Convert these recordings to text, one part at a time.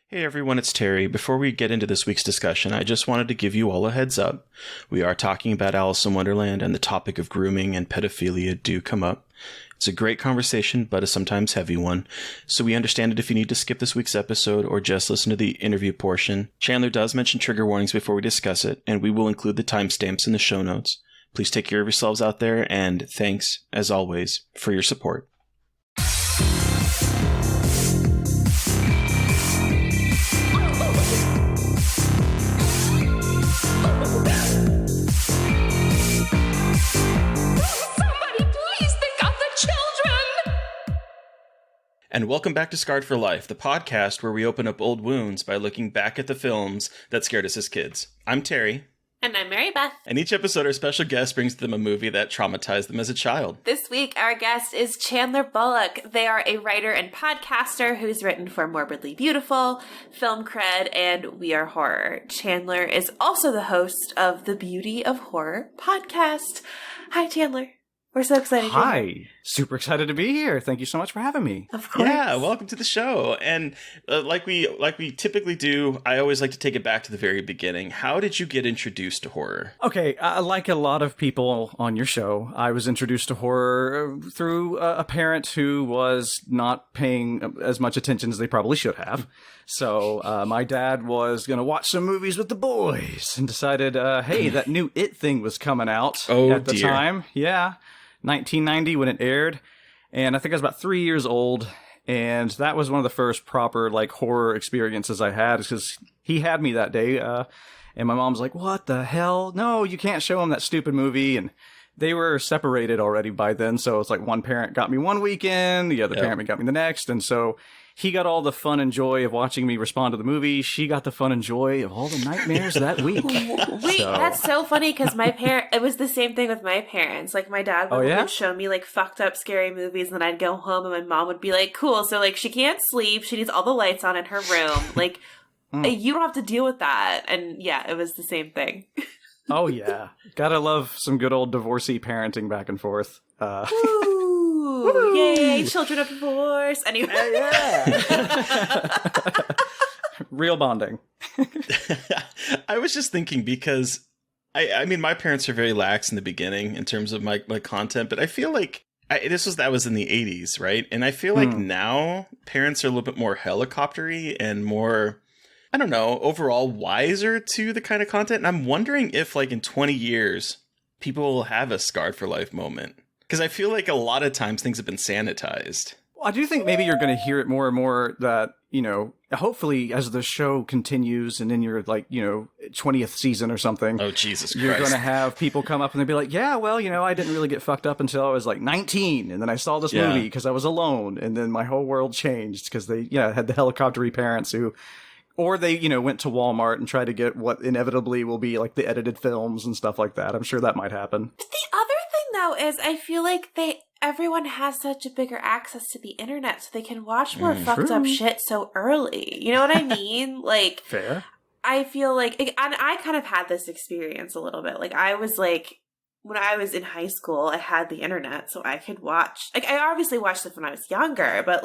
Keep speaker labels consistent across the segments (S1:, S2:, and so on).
S1: Hey everyone, it's Terry. Before we get into this week's discussion, I just wanted to give you all a heads up. We are talking about Alice in Wonderland, and the topic of grooming and pedophilia do come up. It's a great conversation, but a sometimes heavy one, so we understand it if you need to skip this week's episode or just listen to the interview portion. Chandler does mention trigger warnings before we discuss it, and we will include the timestamps in the show notes. Please take care of yourselves out there, and thanks, as always, for your support. And welcome back to Scarred for Life, the podcast where we open up old wounds by looking back at the films that scared us as kids. I'm Terry.
S2: And I'm Mary Beth.
S1: And each episode, our special guest brings them a movie that traumatized them as a child.
S2: This week, our guest is Chandler Bullock. They are a writer and podcaster who's written for Morbidly Beautiful, Film Cred, and We Are Horror. Chandler is also the host of the Beauty of Horror podcast. Hi, Chandler. We're so excited.
S3: Hi. Super excited to be here. Thank you so much for having me.
S2: Of course.
S1: Yeah, welcome to the show. And like we typically do, I always like to take it back to the very beginning. How did you get introduced to horror?
S3: Okay, like a lot of people on your show, I was introduced to horror through a parent who was not paying as much attention as they probably should have. So my dad was going to watch some movies with the boys and decided, hey, that new It thing was coming out at the time. Yeah. 1990 when it aired, and I think I was about 3 years old, and that was one of the first proper horror experiences I had, because he had me that day, and my mom's like, what the hell? No, you can't show him that stupid movie. And they were separated already by then, so it's like one parent got me one weekend, the other parent got me the next, and so he got all the fun and joy of watching me respond to the movie. She got the fun and joy of all the nightmares that week.
S2: Wait, that's so funny, because it was the same thing with my parents. Like, my dad would show me, fucked up scary movies, and then I'd go home, and my mom would be like, cool, so, she can't sleep, she needs all the lights on in her room. You don't have to deal with that. And, yeah, it was the same thing.
S3: Oh, yeah. Gotta love some good old divorcee parenting back and forth.
S2: Woo! Yay, children of divorce. Anyway.
S3: Yeah. Real bonding.
S1: I was just thinking, because I mean, my parents are very lax in the beginning in terms of my content, but I feel like that was in the 80s, right? And I feel like now parents are a little bit more helicoptery and more, I don't know, overall wiser to the kind of content. And I'm wondering if in 20 years, people will have a Scarred for Life moment. Because I feel like a lot of times things have been sanitized.
S3: Well, I do think maybe you're going to hear it more and more that, hopefully as the show continues and in your 20th season or something.
S1: Oh, Jesus Christ.
S3: You're going to have people come up and they'll be like, yeah, well, I didn't really get fucked up until I was 19. And then I saw this movie because I was alone. And then my whole world changed because they had the helicoptery parents who... Or they, went to Walmart and tried to get what inevitably will be the edited films and stuff like that. I'm sure that might happen.
S2: But the other thing, though, is I feel like everyone has such a bigger access to the internet, so they can watch more fucked up shit so early. You know what I mean?
S3: Fair.
S2: I feel and I kind of had this experience a little bit. I was when I was in high school, I had the internet, so I could watch. I obviously watched stuff when I was younger, but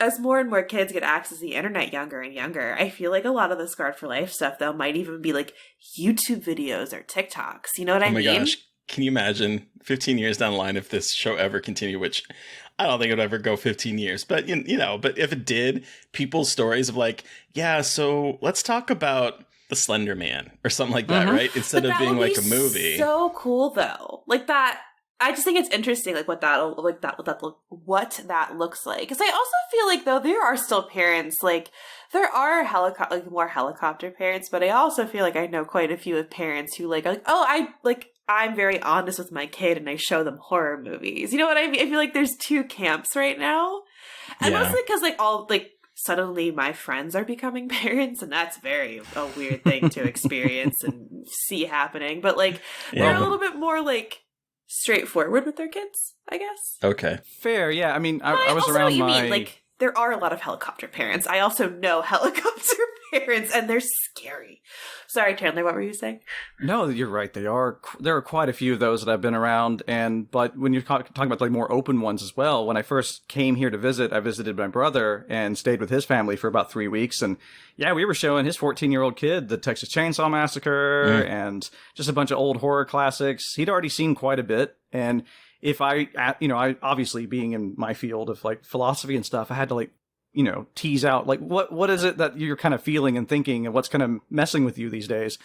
S2: as more and more kids get access to the internet younger and younger, I feel like a lot of the Scarred for Life stuff, though, might even be YouTube videos or TikToks. You know what I mean? Oh my gosh.
S1: Can you imagine 15 years down the line if this show ever continued, which I don't think it would ever go 15 years. But, but if it did, people's stories of so let's talk about the Slender Man or something like that, right? Instead of being a movie.
S2: So cool, though. That. I just think it's interesting, what that looks like. Because I also feel though there are still parents, there are more helicopter parents, but I also feel I know quite a few of parents who I'm very honest with my kid and I show them horror movies. You know what I mean? I feel there's two camps right now, and mostly because suddenly my friends are becoming parents, and that's a weird thing to experience and see happening. But they're a little bit more straightforward with their kids, I guess.
S1: Okay.
S3: Fair, yeah. I mean, I was around my...
S2: there are a lot of helicopter parents. I also know helicopter parents, and they're scary. Sorry, Chandler, what were you saying?
S3: No, you're right. There are quite a few of those that I've been around, but when you're talking about like more open ones as well, when I first came here to visit, I visited my brother and stayed with his family for about 3 weeks, and yeah, we were showing his 14-year-old kid the Texas Chainsaw Massacre and just a bunch of old horror classics. He'd already seen quite a bit, and if I obviously being in my field of like philosophy and stuff, I had to like, tease out like what is it that you're kind of feeling and thinking and what's kind of messing with you these days.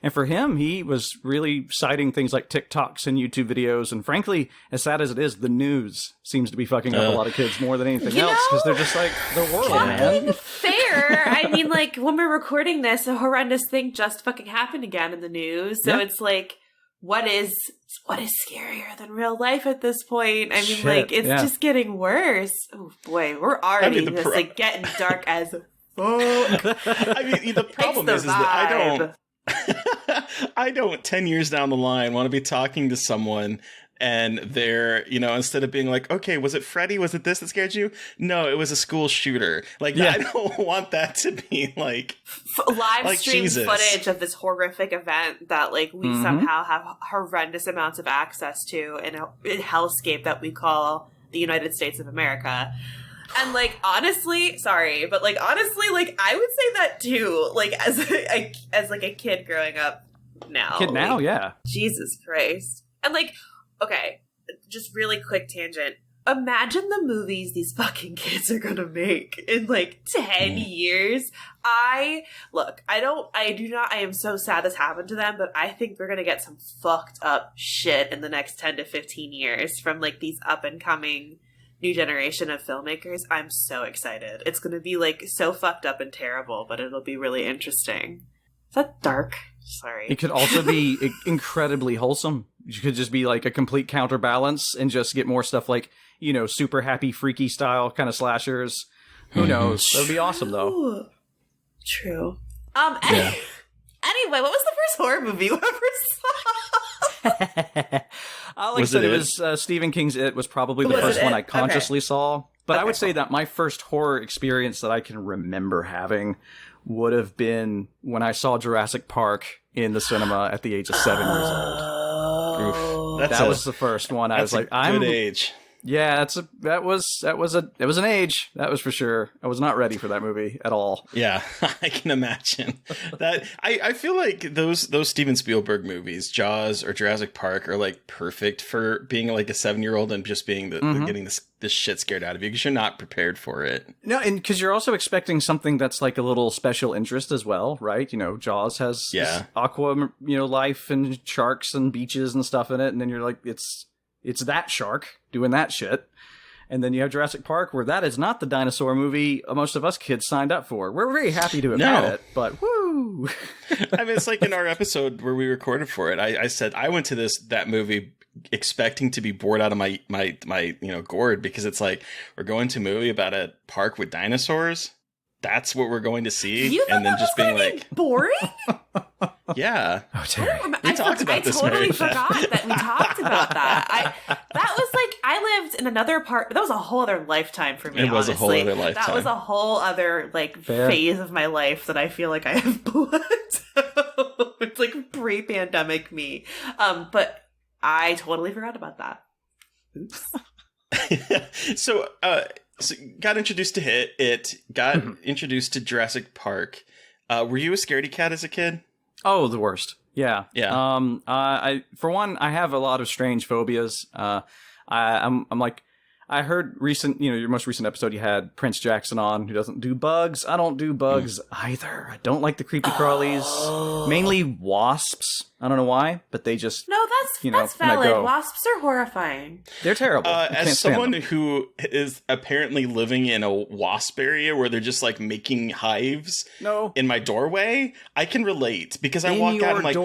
S3: And for him, he was really citing things like TikToks and YouTube videos. And frankly, as sad as it is, the news seems to be fucking up a lot of kids more than anything else because they're just like the world, man.
S2: Fair. I mean, like when we're recording this, a horrendous thing just fucking happened again in the news. So it's like, what is scarier than real life at this point? I mean, like it's just getting worse. Oh boy, we're already like getting dark as fuck.
S1: I mean, the problem is that I don't 10 years down the line want to be talking to someone and they're, instead of being like, okay, was it Freddy? Was it this that scared you? No, it was a school shooter. Like, I don't want that to be like
S2: live stream footage of this horrific event that like we somehow have horrendous amounts of access to in a hellscape that we call the United States of America. And like honestly, sorry, but like honestly, like I would say that too. Like as a kid growing up now. Jesus Christ. And like, okay, just really quick tangent. Imagine the movies these fucking kids are gonna make in like 10 years. I am so sad this happened to them, but I think we're gonna get some fucked up shit in the next 10 to 15 years from like these up and coming new generation of filmmakers. I'm so excited. It's going to be like so fucked up and terrible, but it'll be really interesting. Is that dark? Sorry.
S3: It could also be incredibly wholesome. You could just be like a complete counterbalance and just get more stuff like, super happy, freaky style kind of slashers. Who knows? That would be awesome though.
S2: True. Anyway, what was the first horror movie you ever saw?
S3: Like I said, it was Stephen King's It was probably the first one I consciously saw. But I would say that my first horror experience that I can remember having would have been when I saw Jurassic Park in the cinema at the age of 7 years old. That was the first one. I was like, I'm
S1: good age.
S3: Yeah, that was an age, that was for sure. I was not ready for that movie at all.
S1: Yeah, I can imagine that. I feel like those Steven Spielberg movies, Jaws or Jurassic Park, are like perfect for being like a 7-year-old and just being getting this shit scared out of you because you're not prepared for it.
S3: No, and because you're also expecting something that's like a little special interest as well, right? Jaws has aqua, life and sharks and beaches and stuff in it, and then you're like, it's that shark doing that shit. And then you have Jurassic Park, where that is not the dinosaur movie most of us kids signed up for. We're very happy to have had it, but woo!
S1: I mean, it's like in our episode where we recorded for it, I said I went to that movie expecting to be bored out of my gourd, because it's like, we're going to a movie about a park with dinosaurs. That's what we're going to see.
S2: You and then just being like boring?
S1: Yeah.
S3: Oh, Terry.
S1: We talked about this.
S2: I totally forgot that we talked about that. That was like, I lived in another part. That was a whole other lifetime for me.
S1: It was a whole other lifetime.
S2: That was a whole other phase of my life that I feel like I have blocked. It's like pre-pandemic me. But I totally forgot about that. Oops.
S1: So got introduced to it. Got introduced to Jurassic Park. Were you a scaredy cat as a kid?
S3: Oh, the worst. Yeah.
S1: Yeah.
S3: For one, I have a lot of strange phobias. I'm like, I heard your most recent episode, you had Prince Jackson on, who doesn't do bugs. I don't do bugs either. I don't like the creepy crawlies. Mainly wasps. I don't know why, but they just...
S2: No, that's valid. Wasps are horrifying.
S3: They're terrible.
S1: As someone who is apparently living in a wasp area where they're just like making hives in my doorway, I can relate, because I walk out and like...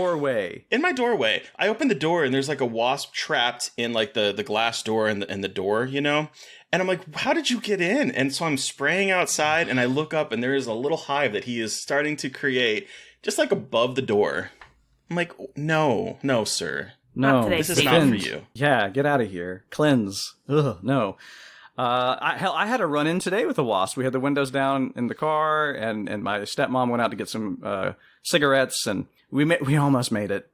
S1: In my doorway. I open the door and there's like a wasp trapped in like the glass door and the door, And I'm like, how did you get in? And so I'm spraying outside and I look up and there is a little hive that he is starting to create just like above the door. I'm like, no, sir.
S3: No,
S1: this is not for you.
S3: Yeah, get out of here. Cleanse. Ugh, no. I had a run-in today with a wasp. We had the windows down in the car, and my stepmom went out to get some cigarettes, and we almost made it.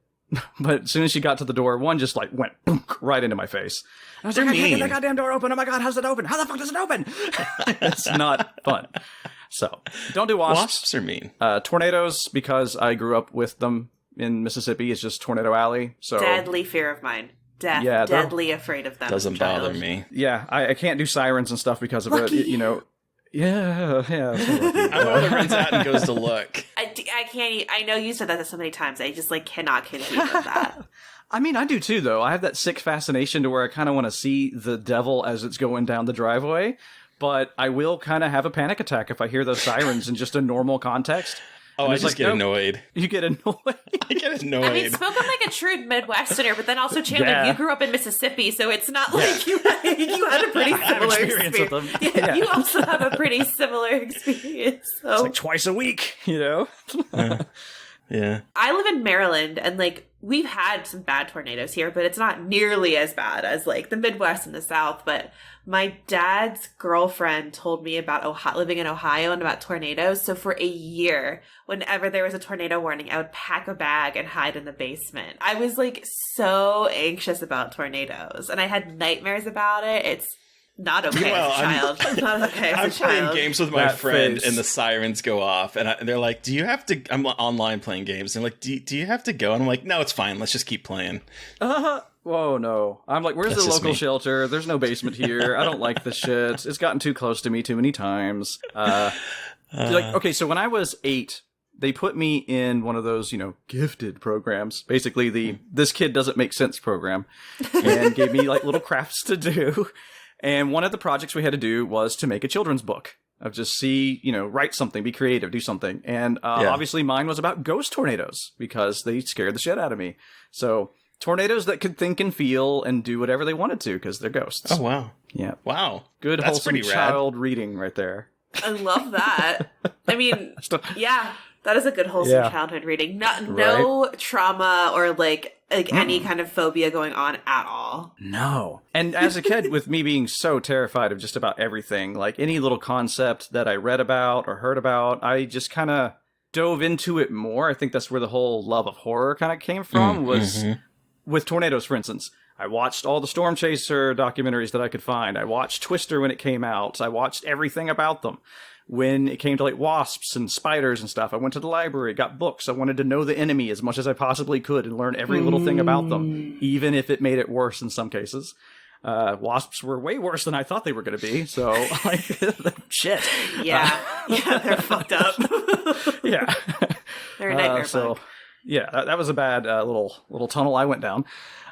S3: But as soon as she got to the door, one just like went right into my face. I was like, I can't get that goddamn door open. Oh my God, how's it open? How the fuck does it open? It's not fun. So don't do wasps.
S1: Wasps are mean.
S3: Tornadoes, because I grew up with them in Mississippi, it's just Tornado Alley. So
S2: deadly fear of mine. Deadly afraid of them.
S1: Doesn't bother me.
S3: Yeah, I can't do sirens and stuff because of
S2: Lucky.
S3: it. You know. Yeah.
S1: I'm one that runs out and goes to look.
S2: I can't. I know you said that so many times. I just like cannot conceive of that.
S3: I mean, I do too, though. I have that sick fascination to where I kind of want to see the devil as it's going down the driveway, but I will kind of have a panic attack if I hear those sirens in just a normal context.
S1: Oh, I just get annoyed.
S3: You get annoyed?
S1: I get annoyed.
S2: I mean, spoken like a true Midwesterner, but then also, Chandler, you grew up in Mississippi, so it's not like you had a pretty similar experience with them. Yeah, you also have a pretty similar experience. So.
S3: It's like twice a week, you know?
S1: Yeah.
S2: I live in Maryland, and like we've had some bad tornadoes here, but it's not nearly as bad as like the Midwest and the South. But my dad's girlfriend told me about living in Ohio and about tornadoes. So for a year, whenever there was a tornado warning, I would pack a bag and hide in the basement. I was like so anxious about tornadoes, and I had nightmares about it. It's not okay as a child. It's not okay as
S1: I'm
S2: a child.
S1: playing games with my friend, and the sirens go off, and they're like, "Do you have to?" I'm online playing games, and they're like, "Do you have to go?" And I'm like, "No, it's fine. Let's just keep playing."
S3: Whoa, no. I'm like, where's the local shelter? There's no basement here. I don't like this shit. It's gotten too close to me too many times. Okay, so when I was 8, they put me in one of those, gifted programs. Basically, the This Kid Doesn't Make Sense program. And gave me, like, little crafts to do. And one of the projects we had to do was to make a children's book. Of just write something, be creative, do something. And obviously mine was about ghost tornadoes. Because they scared the shit out of me. So... tornadoes that could think and feel and do whatever they wanted to because they're ghosts.
S1: Oh, wow.
S3: Yeah.
S1: Wow.
S3: Good,
S1: That's
S3: wholesome
S1: pretty rad.
S3: child reading right there.
S2: I love that. I mean, yeah, that is a good wholesome childhood reading. No trauma or like any kind of phobia going on at all.
S3: No. And as a kid, with me being so terrified of just about everything, like any little concept that I read about or heard about, I just kind of dove into it more. I think that's where the whole love of horror kind of came from, was... with tornadoes, for instance, I watched all the Storm Chaser documentaries that I could find. I watched Twister when it came out. I watched everything about them. When it came to like wasps and spiders and stuff, I went to the library, got books. I wanted to know the enemy as much as I possibly could and learn every little thing about them, even if it made it worse in some cases. Wasps were way worse than I thought they were going to be. So, like, shit.
S2: Yeah. They're fucked up.
S3: Yeah.
S2: They're a nightmare bug.
S3: Yeah, that was a bad little tunnel I went down.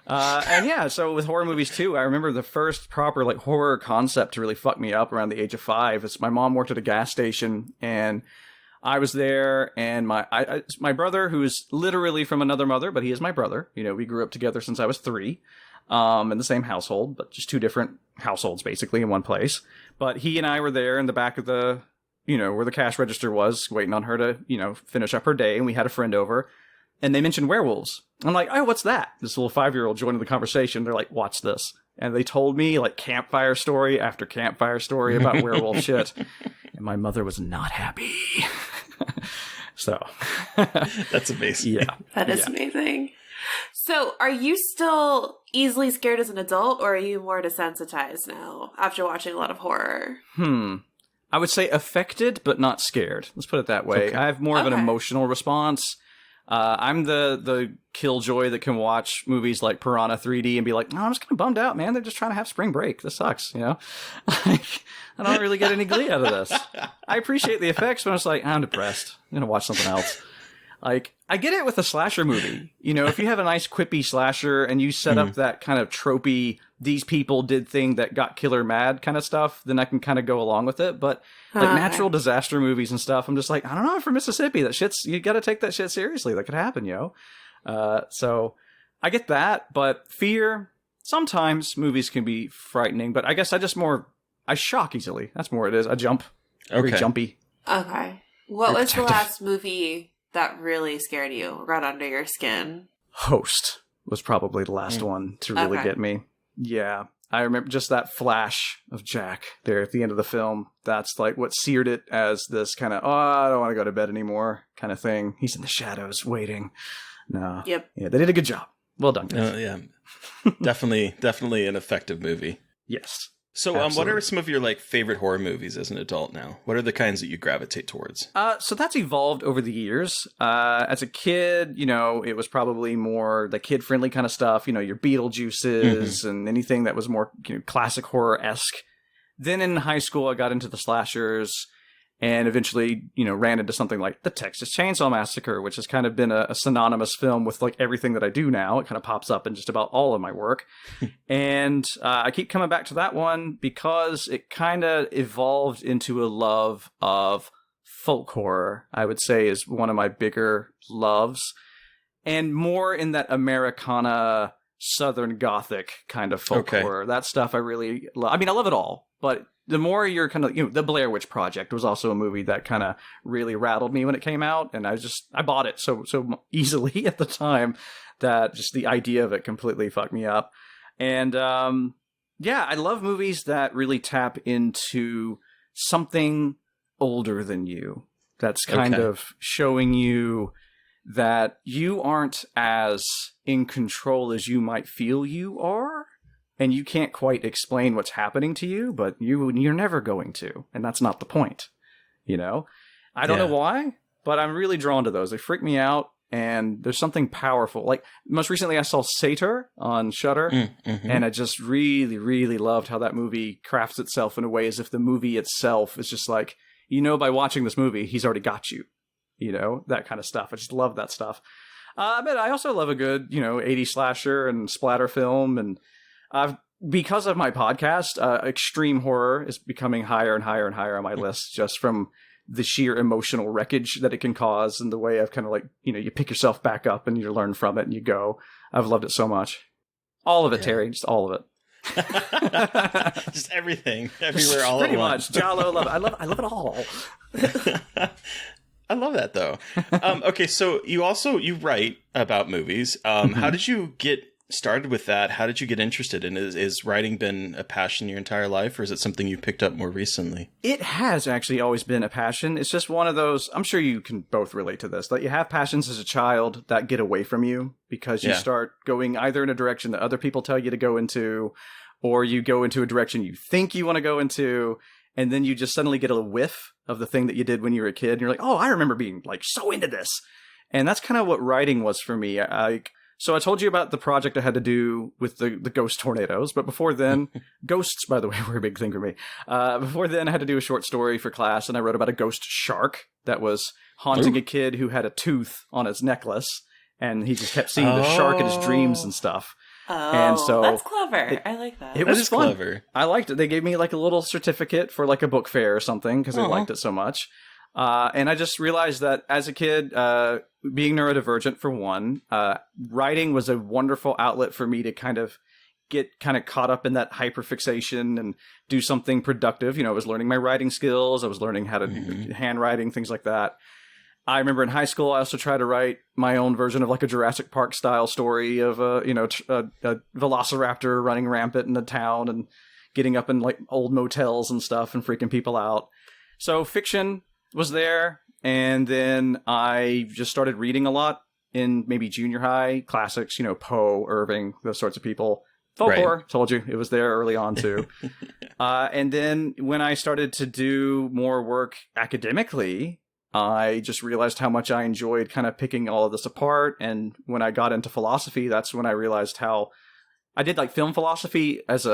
S3: And yeah, so with horror movies too, I remember the first proper like horror concept to really fuck me up around the age of 5. It's my mom worked at a gas station, and I was there, and my brother, who is literally from another mother, but he is my brother. We grew up together since I was 3, in the same household, but just 2 different households basically in one place. But he and I were there in the back of the, where the cash register was, waiting on her to, finish up her day, and we had a friend over. And they mentioned werewolves. I'm like, oh, what's that? This little 5-year-old joined the conversation. They're like, watch this. And they told me like campfire story after campfire story about werewolf shit. And my mother was not happy. So.
S1: That's amazing.
S3: Yeah.
S2: That is amazing. So are you still easily scared as an adult, or are you more desensitized now after watching a lot of horror?
S3: I would say affected, but not scared. Let's put it that way. Okay. I have more of an emotional response. I'm the killjoy that can watch movies like Piranha 3D and be like, no, I'm just kind of bummed out, man. They're just trying to have spring break. This sucks, Like, I don't really get any glee out of this. I appreciate the effects, but I'm just like, I'm depressed. I'm going to watch something else. Like, I get it with a slasher movie. If you have a nice quippy slasher and you set up that kind of tropey, these people did thing that got killer mad kind of stuff, then I can kind of go along with it. But like natural disaster movies and stuff, I'm just like, I don't know, from Mississippi, you got to take that shit seriously. That could happen, So I get that, but fear, sometimes movies can be frightening, but I guess I shock easily. That's more it is. I jump. Very jumpy.
S2: Okay. What was the last movie that really scared you, got under your skin?
S3: Host was probably the last one to really get me. Yeah. I remember just that flash of Jack there at the end of the film. That's like what seared it as this kind of, oh, I don't want to go to bed anymore kind of thing. He's in the shadows waiting. No.
S2: Yep.
S3: Yeah, they did a good job. Well done, guys.
S1: Yeah. Definitely an effective movie.
S3: Yes.
S1: So, what are some of your like favorite horror movies as an adult now? What are the kinds that you gravitate towards?
S3: So that's evolved over the years. As a kid, it was probably more the kid-friendly kind of stuff. Your Beetlejuices and anything that was more classic horror-esque. Then in high school, I got into the slashers, and eventually, ran into something like the Texas Chainsaw Massacre, which has kind of been a synonymous film with like everything that I do now. It kind of pops up in just about all of my work. And I keep coming back to that one because it kind of evolved into a love of folk horror, I would say is one of my bigger loves. And more in that Americana, Southern Gothic kind of folk horror. That stuff I really love. I mean, I love it all, but the more you're kind of, the Blair Witch Project was also a movie that kind of really rattled me when it came out. And I bought it so easily at the time that just the idea of it completely fucked me up. And, I love movies that really tap into something older than you. That's kind of showing you that you aren't as in control as you might feel you are. And you can't quite explain what's happening to you, but you're never going to. And that's not the point. I don't know why, but I'm really drawn to those. They freak me out, and there's something powerful. Like, most recently I saw Satyr on Shudder, and I just really, really loved how that movie crafts itself in a way as if the movie itself is just like, by watching this movie, he's already got you. That kind of stuff. I just love that stuff. But I also love a good, 80s slasher and splatter film, and because of my podcast, extreme horror is becoming higher and higher and higher on my list, just from the sheer emotional wreckage that it can cause and the way I've kind of like, you pick yourself back up and you learn from it and you go. I've loved it so much. All of it, Terry, just all of it.
S1: Just everything, everywhere, all
S3: pretty
S1: at once.
S3: Pretty much. Giallo, I love it all.
S1: I love that though. Okay, so you write about movies. How did you get started with that? How did you get interested in it? Is writing been a passion your entire life, or is it something you picked up more recently?
S3: It has actually always been a passion. It's just one of those, I'm sure you can both relate to this, that you have passions as a child that get away from you because you start going either in a direction that other people tell you to go into, or you go into a direction you think you want to go into, and then you just suddenly get a whiff of the thing that you did when you were a kid, and you're like, oh, I remember being like so into this. And that's kind of what writing was for me. So I told you about the project I had to do with the ghost tornadoes, but before then, ghosts, by the way, were a big thing for me. Before then, I had to do a short story for class, and I wrote about a ghost shark that was haunting a kid who had a tooth on his necklace, and he just kept seeing the shark in his dreams and stuff.
S2: Oh,
S3: and so
S2: that's clever. I like that.
S3: It was fun.
S1: Clever.
S3: I liked it. They gave me like a little certificate for like a book fair or something because they liked it so much. And I just realized that as a kid, being neurodivergent for one, writing was a wonderful outlet for me to kind of get kind of caught up in that hyperfixation and do something productive. I was learning my writing skills. I was learning how to do handwriting, things like that. I remember in high school, I also tried to write my own version of like a Jurassic Park style story of a velociraptor running rampant in the town and getting up in like old motels and stuff and freaking people out. So fiction was there, and then I just started reading a lot in maybe junior high, classics, Poe, Irving, those sorts of people. Folk horror, told you, it was there early on too. And then when I started to do more work academically, I just realized how much I enjoyed kind of picking all of this apart. And when I got into philosophy, that's when I realized how I did like film philosophy as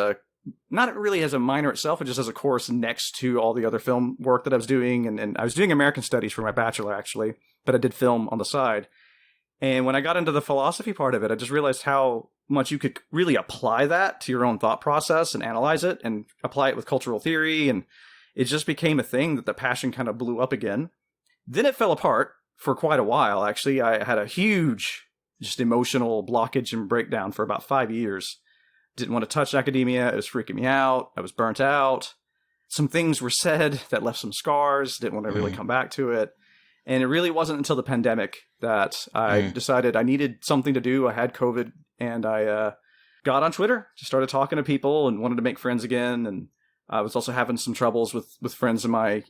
S3: not really as a minor itself, but just as a course next to all the other film work that I was doing. And I was doing American studies for my bachelor, actually, but I did film on the side. And when I got into the philosophy part of it, I just realized how much you could really apply that to your own thought process and analyze it and apply it with cultural theory. And it just became a thing that the passion kind of blew up again. Then it fell apart for quite a while, actually. I had a huge just emotional blockage and breakdown for about 5 years. Didn't want to touch academia. It was freaking me out. I was burnt out. Some things were said that left some scars. Didn't want to really come back to it. And it really wasn't until the pandemic that I decided I needed something to do. I had COVID, and I got on Twitter, just started talking to people and wanted to make friends again. And I was also having some troubles with friends in my,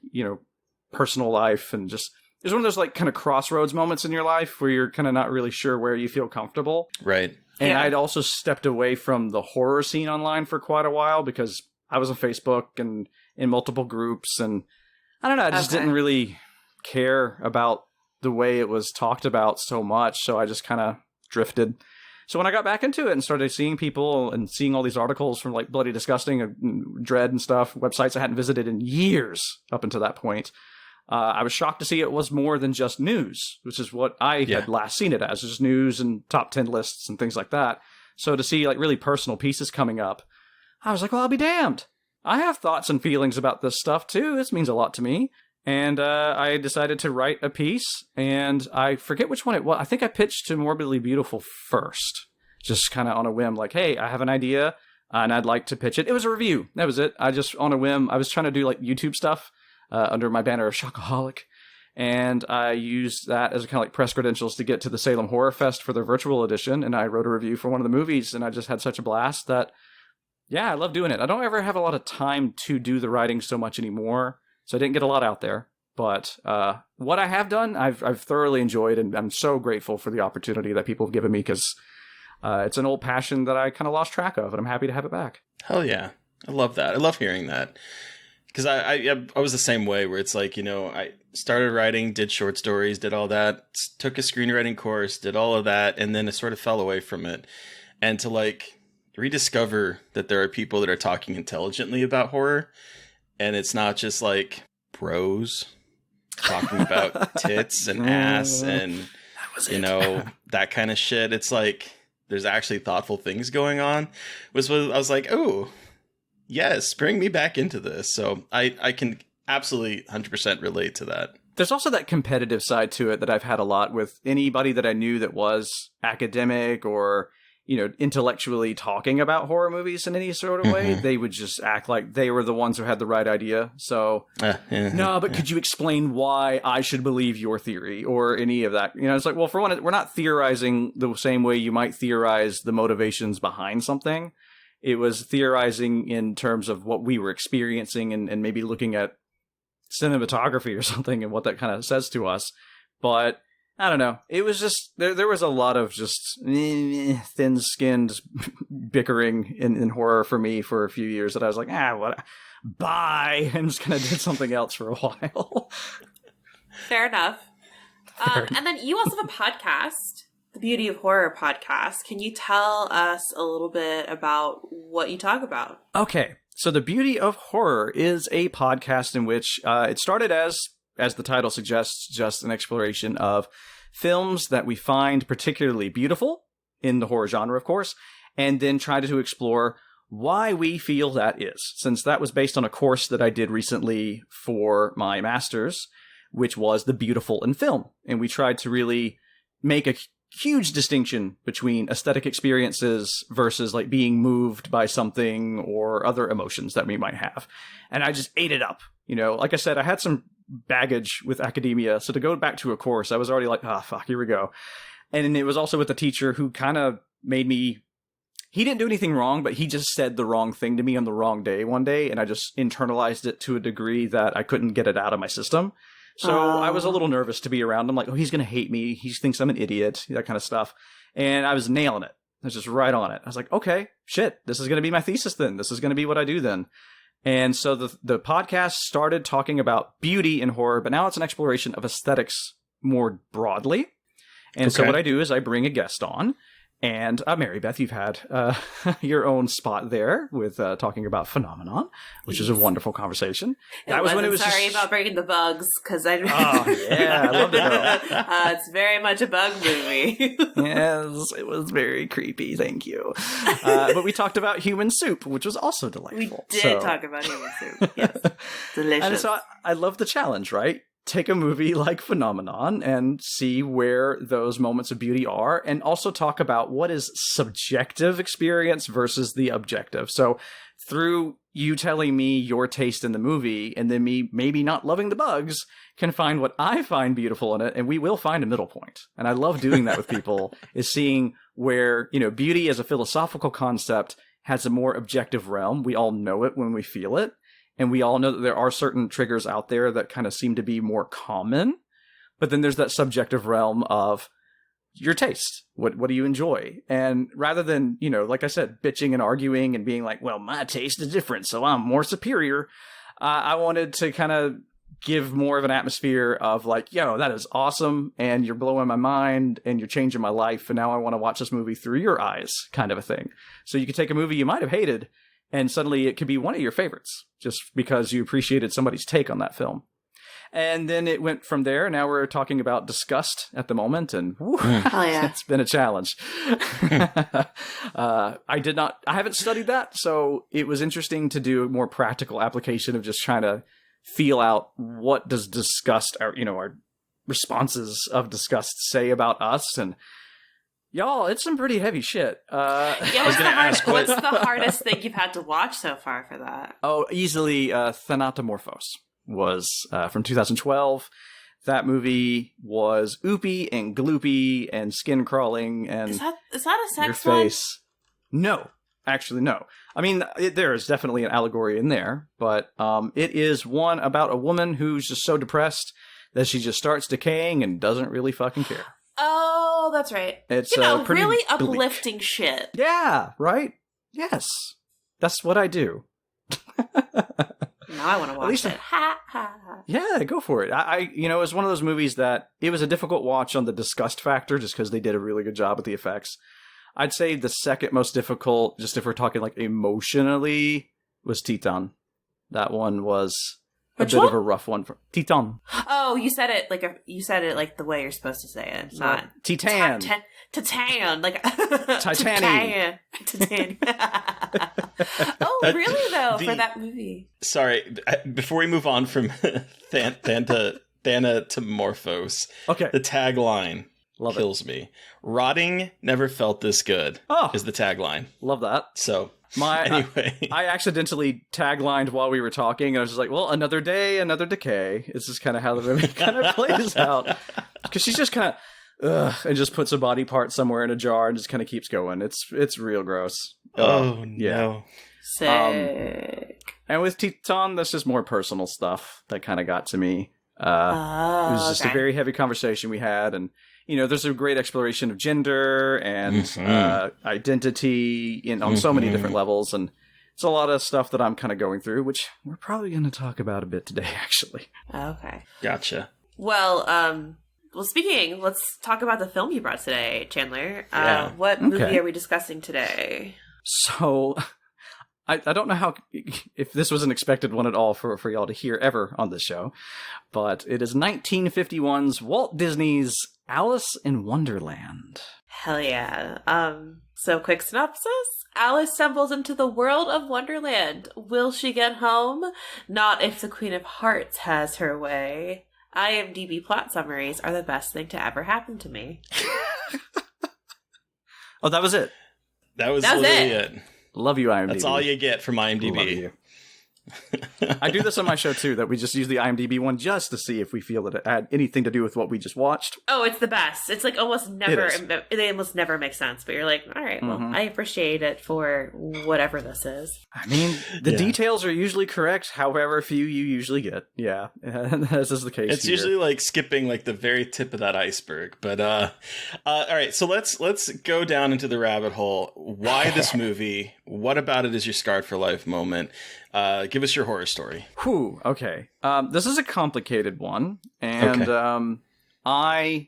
S3: personal life, and just, it's one of those like kind of crossroads moments in your life where you're kind of not really sure where you feel comfortable.
S1: Right.
S3: And I'd also stepped away from the horror scene online for quite a while because I was on Facebook and in multiple groups, and I don't know, I just didn't really care about the way it was talked about so much, so I just kind of drifted. So when I got back into it and started seeing people and seeing all these articles from like Bloody Disgusting and Dread and stuff, websites I hadn't visited in years up until that point, I was shocked to see it was more than just news, which is what I had last seen it as, just news and top 10 lists and things like that. So to see like really personal pieces coming up, I was like, well, I'll be damned. I have thoughts and feelings about this stuff too. This means a lot to me. And I decided to write a piece, and I forget which one it was. I think I pitched to Morbidly Beautiful first, just kind of on a whim, like, hey, I have an idea and I'd like to pitch it. It was a review. That was it. I just, on a whim, I was trying to do like YouTube stuff under my banner of Shockaholic. And I used that as kind of like press credentials to get to the Salem Horror Fest for their virtual edition. And I wrote a review for one of the movies, and I just had such a blast that, yeah, I love doing it. I don't ever have a lot of time to do the writing so much anymore, so I didn't get a lot out there. But what I have done, I've thoroughly enjoyed, and I'm so grateful for the opportunity that people have given me, because it's an old passion that I kind of lost track of, and I'm happy to have it back.
S1: Hell yeah. I love that. I love hearing that. Because I was the same way, where it's like, I started writing, did short stories, did all that, took a screenwriting course, did all of that, and then I sort of fell away from it. And to like rediscover that there are people that are talking intelligently about horror, and it's not just like bros talking about tits and ass and, that kind of shit. It's like there's actually thoughtful things going on. I was like, oh, yes, bring me back into this. So I can absolutely 100% relate to that.
S3: There's also that competitive side to it that I've had a lot with anybody that I knew that was academic or, intellectually talking about horror movies in any sort of way. They would just act like they were the ones who had the right idea. So, could you explain why I should believe your theory or any of that? It's like, well, for one, we're not theorizing the same way you might theorize the motivations behind something. It was theorizing in terms of what we were experiencing and maybe looking at cinematography or something and what that kind of says to us. But I don't know. It was just, there was a lot of just thin-skinned bickering in horror for me for a few years that I was like, what? Bye. And just kind of did something else for a while.
S2: Fair enough. And then you also have a podcast, the Beauty of Horror podcast. Can you tell us a little bit about what you talk about?
S3: Okay. So the Beauty of Horror is a podcast in which it started as the title suggests, just an exploration of films that we find particularly beautiful in the horror genre, of course, and then try to explore why we feel that is. Since that was based on a course that I did recently for my master's, which was The Beautiful in Film. And we tried to really make a huge distinction between aesthetic experiences versus like being moved by something or other emotions that we might have. And I just ate it up. Like I said, I had some baggage with academia. So to go back to a course, I was already like, fuck, here we go. And it was also with a teacher who kind of made me, he didn't do anything wrong, but he just said the wrong thing to me on the wrong day one day. And I just internalized it to a degree that I couldn't get it out of my system. So I was a little nervous to be around him. Like, oh, he's going to hate me. He thinks I'm an idiot, that kind of stuff. And I was nailing it. I was just right on it. I was like, okay, shit, this is going to be my thesis then. This is going to be what I do then. And so the podcast started talking about beauty in horror, but now it's an exploration of aesthetics more broadly. And so what I do is I bring a guest on. And Mary Beth, you've had your own spot there with talking about Phenomenon, which is a wonderful conversation.
S2: That was when it was. Sorry about breaking the bugs, because I.
S3: Oh yeah, I loved it.
S2: It's very much a bug movie.
S3: Yes, it was very creepy. Thank you. But we talked about human soup, which was also delightful.
S2: We did talk about human soup. Yes, delicious.
S3: And so I love the challenge, right? take a movie like Phenomenon and see where those moments of beauty are, and also talk about what is subjective experience versus the objective. So through you telling me your taste in the movie, and then me maybe not loving the bugs, can find what I find beautiful in it, and we will find a middle point. And I love doing that with people, is seeing where, beauty as a philosophical concept has a more objective realm. We all know it when we feel it. And we all know that there are certain triggers out there that kind of seem to be more common. But then there's that subjective realm of your taste. What do you enjoy? And rather than, like I said, bitching and arguing and being like, well, my taste is different, so I'm more superior. I wanted to kind of give more of an atmosphere of like, yo, that is awesome. And you're blowing my mind and you're changing my life. And now I want to watch this movie through your eyes, kind of a thing. So you could take a movie you might have hated, and suddenly it could be one of your favorites just because you appreciated somebody's take on that film. And then it went from there. Now we're talking about disgust at the moment, and
S2: Hell yeah.
S3: it's been a challenge. I haven't studied that, so it was interesting to do a more practical application of just trying to feel out what does disgust, our responses of disgust say about us. And y'all, it's some pretty heavy shit.
S2: What's the hardest thing you've had to watch so far for that?
S3: Oh, easily Thanatomorphos was from 2012. That movie was oopy and gloopy and skin crawling. And
S2: is that a sex
S3: your face? One? No, actually, no. I mean, there is definitely an allegory in there, but it is one about a woman who's just so depressed that she just starts decaying and doesn't really fucking care.
S2: Oh, that's right.
S3: It's pretty
S2: really
S3: bleak.
S2: uplifting shit.
S3: Yeah, right? Yes. That's what I do.
S2: Now I want to watch it. Ha, ha, ha.
S3: Yeah, go for it. It was one of those movies that it was a difficult watch on the disgust factor just because they did a really good job with the effects. I'd say the second most difficult, just if we're talking like emotionally, was Titan. That one was a bit of a rough one for Titan.
S2: Oh, you said it like the way you're supposed to say it. Not
S3: Titan.
S2: Titan, like
S3: Titanium.
S2: Titan. Oh, really though, for that movie.
S1: Sorry, before we move on from Thanatomorphos,
S3: okay,
S1: the tagline kills me. Rotting never felt this good. Is the tagline.
S3: Love that.
S1: So anyway,
S3: I accidentally taglined while we were talking, and I was just like, well, another day, another decay. This is kind of how the movie kind of plays out. Because she's just kind of, and just puts a body part somewhere in a jar and just kind of keeps going. It's real gross.
S1: Oh,
S3: yeah.
S1: No.
S2: Sick.
S3: And with Titan, that's just more personal stuff that kind of got to me. It was just a very heavy conversation we had, and there's a great exploration of gender and identity on so many different levels, and it's a lot of stuff that I'm kind of going through, which we're probably going to talk about a bit today, actually.
S2: Okay.
S1: Gotcha.
S2: Well, speaking, let's talk about the film you brought today, Chandler.
S1: Yeah.
S2: What movie are we discussing today?
S3: So, I don't know if this was an expected one at all for y'all to hear ever on this show, but it is 1951's Walt Disney's Alice in Wonderland.
S2: Hell yeah. So quick synopsis. Alice stumbles into the world of Wonderland. Will she get home? Not if the Queen of Hearts has her way. IMDb plot summaries are the best thing to ever happen to me.
S3: Oh, that was it?
S1: That was literally it.
S3: Love you, IMDb.
S1: That's all you get from IMDb.
S3: Love you. I do this on my show too, that we just use the IMDb one just to see if we feel that it had anything to do with what we just watched.
S2: Oh, it's the best. It's like almost never, they almost never make sense, but you're like, all right, well, I appreciate it for whatever this is.
S3: I mean, the details are usually correct, however few you usually get. Yeah, as is the case
S1: It's
S3: here.
S1: usually like skipping like the very tip of that iceberg. But all right, so let's go down into the rabbit hole. Why this movie? What about it is your scarred for life moment? Give us your horror story.
S3: Whew, okay. This is a complicated one, and I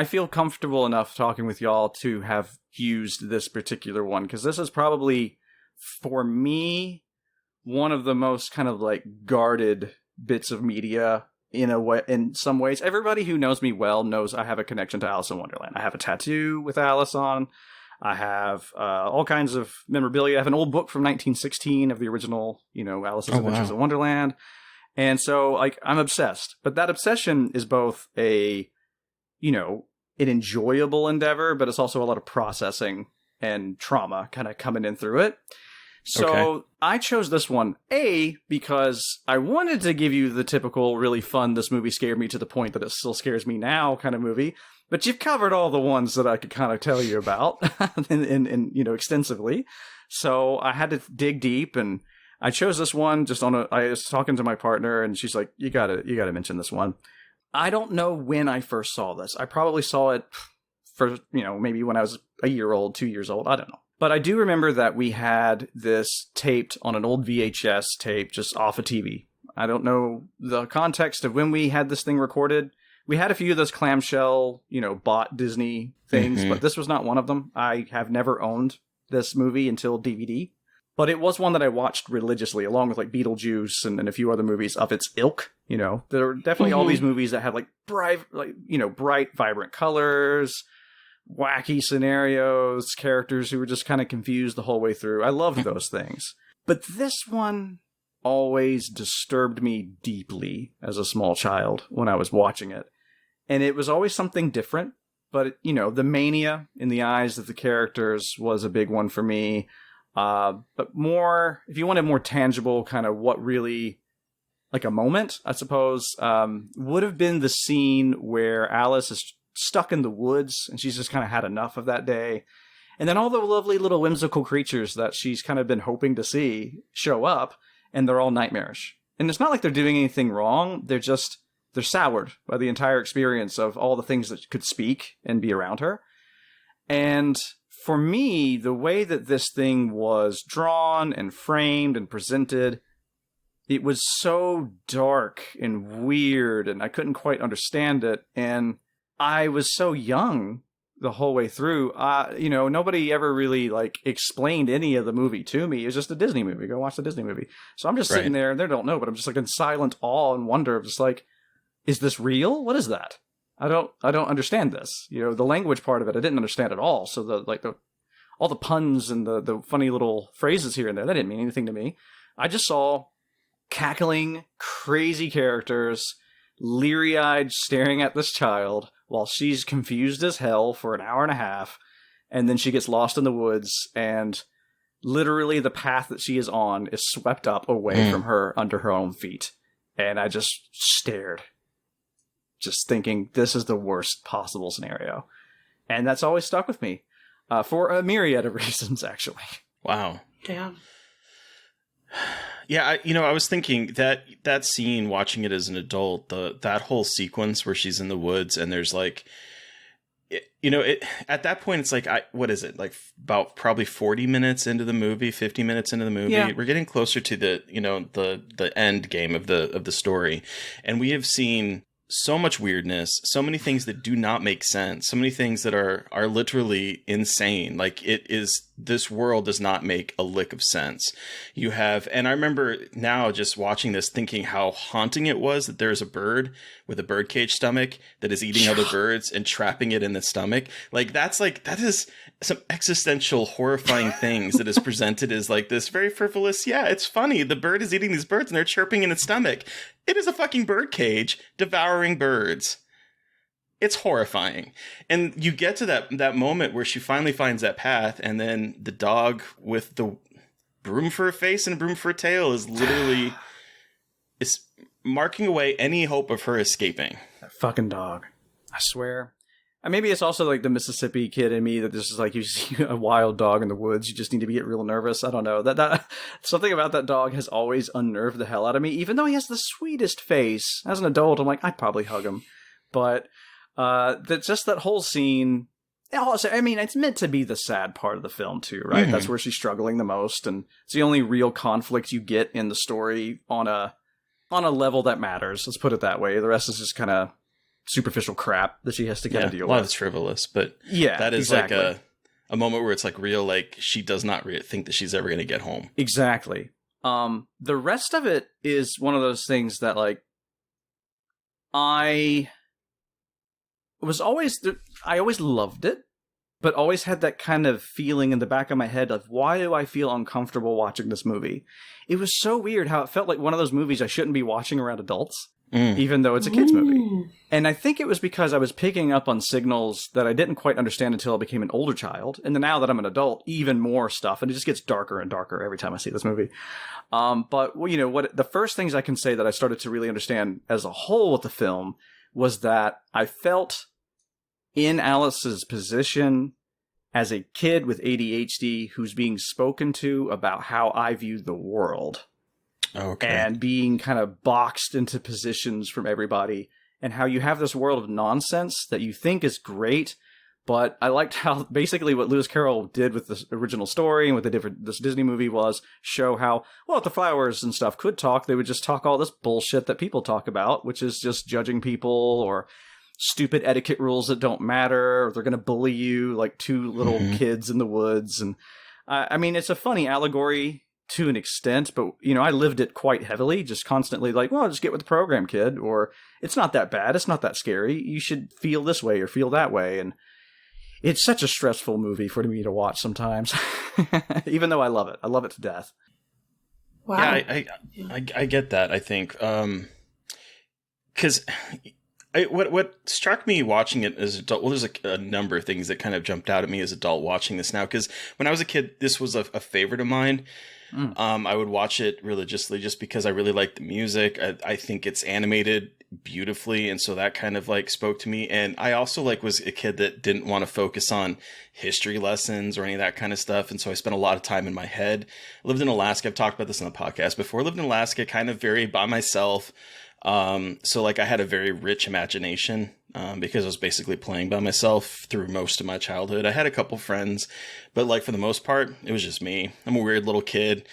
S3: feel comfortable enough talking with y'all to have used this particular one, because this is probably, for me, one of the most kind of like guarded bits of media in a way. In some ways, everybody who knows me well knows I have a connection to Alice in Wonderland. I have a tattoo with Alice on. I have all kinds of memorabilia. I have an old book from 1916 of the original, Alice's Adventures in Wonderland. And so, like, I'm obsessed. But that obsession is both a, an enjoyable endeavor, but it's also a lot of processing and trauma kind of coming in through it. So I chose this one, because I wanted to give you the typical really fun, this movie scared me to the point that it still scares me now kind of movie. But you've covered all the ones that I could kind of tell you about and extensively. So I had to dig deep, and I chose this one just I was talking to my partner, and she's like, you gotta mention this one. I don't know when I first saw this. I probably saw it for, maybe when I was a year old, 2 years old. I don't know. But I do remember that we had this taped on an old VHS tape just off a TV. I don't know the context of when we had this thing recorded. We had a few of those clamshell, bought Disney things, but this was not one of them. I have never owned this movie until DVD. But it was one that I watched religiously, along with like Beetlejuice and a few other movies of its ilk. There are definitely all these movies that had like bright, vibrant colors, wacky scenarios, characters who were just kind of confused the whole way through. I loved those things. But this one always disturbed me deeply as a small child when I was watching it. And it was always something different. But, the mania in the eyes of the characters was a big one for me. But more, if you wanted more tangible, kind of what really, like a moment, I suppose, would have been the scene where Alice is stuck in the woods and she's just kind of had enough of that day. And then all the lovely little whimsical creatures that she's kind of been hoping to see show up, and they're all nightmarish. And it's not like they're doing anything wrong. They're soured by the entire experience of all the things that could speak and be around her. And for me, the way that this thing was drawn and framed and presented, it was so dark and weird, and I couldn't quite understand it. And I was so young the whole way through. Nobody ever really explained any of the movie to me. It was just a Disney movie. Go watch the Disney movie. So I'm just sitting there, and they don't know, but I'm just in silent awe and wonder of just is this real? What is that? I don't understand this. The language part of it, I didn't understand at all. So all the puns and the funny little phrases here and there, that didn't mean anything to me. I just saw cackling, crazy characters, leery-eyed staring at this child while she's confused as hell for an hour and a half, and then she gets lost in the woods, and literally the path that she is on is swept up away from her under her own feet. And I just stared, just thinking, this is the worst possible scenario. And that's always stuck with me, for a myriad of reasons, actually.
S1: Wow.
S2: Damn.
S1: Yeah, I was thinking that scene, watching it as an adult, that whole sequence where she's in the woods and there's at that point it's what is it, about probably 40 minutes into the movie, 50 minutes into the movie. Yeah. We're getting closer to the end game of the story, and we have seen so much weirdness, so many things that do not make sense, so many things that are literally insane. This world does not make a lick of sense. And I remember now just watching this thinking how haunting it was that there's a bird with a birdcage stomach that is eating other birds and trapping it in the stomach. That is some existential horrifying things that is presented as this very frivolous, yeah, it's funny, the bird is eating these birds and they're chirping in its stomach. It is a fucking birdcage devouring birds. It's horrifying. And you get to that moment where she finally finds that path, and then the dog with the broom for a face and a broom for a tail is literally is marking away any hope of her escaping.
S3: That fucking dog. I swear. And maybe it's also the Mississippi kid in me that this is you see a wild dog in the woods, you just need to get real nervous. I don't know. That something about that dog has always unnerved the hell out of me, even though he has the sweetest face. As an adult, I'm I'd probably hug him. But that whole scene, also, it's meant to be the sad part of the film too, right? Mm-hmm. That's where she's struggling the most, and it's the only real conflict you get in the story on a level that matters. Let's put it that way. The rest is just kind of superficial crap that she has to kind of deal with.
S1: A lot of it's frivolous, but yeah, that is exactly. A moment where it's real, she does not think that she's ever going to get home.
S3: Exactly. The rest of it is one of those things that I always loved it. but always had that kind of feeling in the back of my head of, why do I feel uncomfortable watching this movie? It was so weird how it felt like one of those movies I shouldn't be watching around adults, even though it's a kid's movie. And I think it was because I was picking up on signals that I didn't quite understand until I became an older child. And then now that I'm an adult, even more stuff. And it just gets darker and darker every time I see this movie. But, well, you know, what the first things I can say that I started to really understand as a whole with the film was that I felt in Alice's position as a kid with ADHD who's being spoken to about how I view the world. Okay. And being kind of boxed into positions from everybody, and how you have this world of nonsense that you think is great. But I liked how basically what Lewis Carroll did with the original story and with this Disney movie was show how, well, if the flowers and stuff could talk, they would just talk all this bullshit that people talk about, which is just judging people or stupid etiquette rules that don't matter, or they're going to bully you like two little kids in the woods. And I mean, it's a funny allegory to an extent, but, you know, I lived it quite heavily, just constantly like, well, just get with the program, kid, or it's not that bad, it's not that scary, you should feel this way or feel that way. And it's such a stressful movie for me to watch sometimes, even though I love it to death.
S2: Wow.
S1: Yeah, I get that, I think. Because what struck me watching it as adult, well, there's a number of things that kind of jumped out at me as adult watching this now. Because when I was a kid, this was a favorite of mine. I would watch it religiously just because I really like the music. I think it's animated beautifully, and so that kind of like spoke to me. And I also like was a kid that didn't want to focus on history lessons or any of that kind of stuff, and so I spent a lot of time in my head. I lived in Alaska. I've talked about this on the podcast before. I lived in Alaska kind of very by myself. So like I had a very rich imagination, because I was basically playing by myself through most of my childhood. I had a couple friends, but like for the most part, it was just me. I'm a weird little kid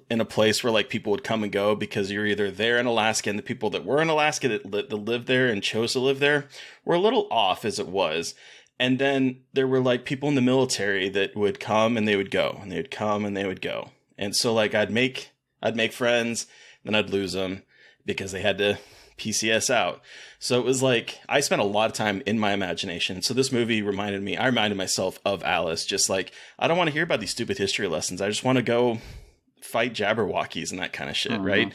S1: in a place where like people would come and go because you're either there in Alaska, and the people that were in Alaska that lived there and chose to live there were a little off as it was. And then there were like people in the military that would come and they would go, and they would come and they would go. And so like I'd make friends, then I'd lose them because they had to PCS out. So it was like, I spent a lot of time in my imagination. So this movie I reminded myself of Alice, just like, I don't want to hear about these stupid history lessons. I just want to go fight Jabberwockies and that kind of shit, right?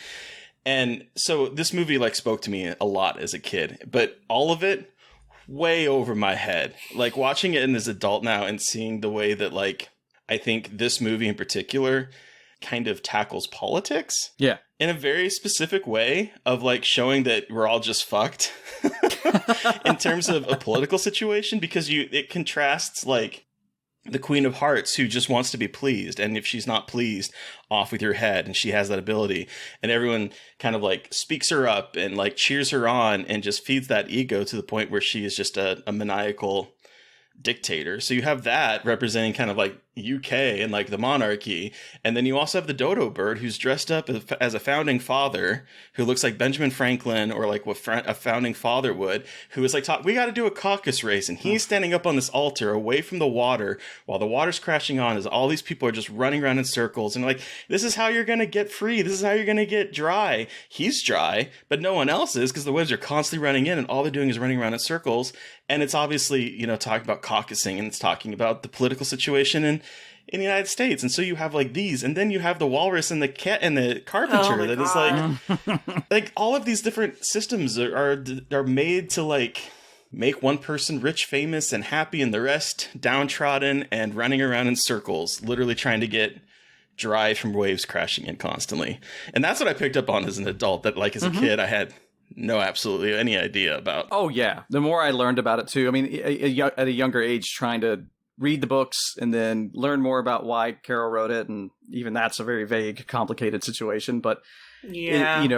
S1: And so this movie like spoke to me a lot as a kid, but all of it way over my head. Like watching it as an adult now and seeing the way that like, I think this movie in particular kind of tackles politics. Yeah. In a very specific way of like showing that we're all just fucked in terms of a political situation, because it contrasts like the Queen of Hearts who just wants to be pleased. And if she's not pleased, off with your head. And she has that ability. And everyone kind of like speaks her up and like cheers her on and just feeds that ego to the point where she is just a maniacal dictator. So you have that representing kind of like UK and like the monarchy, and then you also have the dodo bird who's dressed up as a founding father who looks like Benjamin Franklin or like what a founding father would, who is like, we got to do a caucus race, and he's standing up on this altar away from the water while the water's crashing on as all these people are just running around in circles, and like, this is how you're gonna get free, this is how you're gonna get dry. He's dry, but no one else is, because the waves are constantly running in and all they're doing is running around in circles. And it's obviously, you know, talking about caucusing, and it's talking about the political situation in the United States. And so you have like these, and then you have the walrus and the cat and the carpenter that is like all of these different systems are made to like make one person rich, famous, and happy, and the rest downtrodden and running around in circles, literally trying to get dry from waves crashing in constantly. And that's what I picked up on as an adult, that like as a kid I had absolutely any idea about.
S3: Oh yeah, the more I learned about it too. I mean, at a younger age, trying to read the books and then learn more about why Carol wrote it, and even that's a very vague, complicated situation. But we're not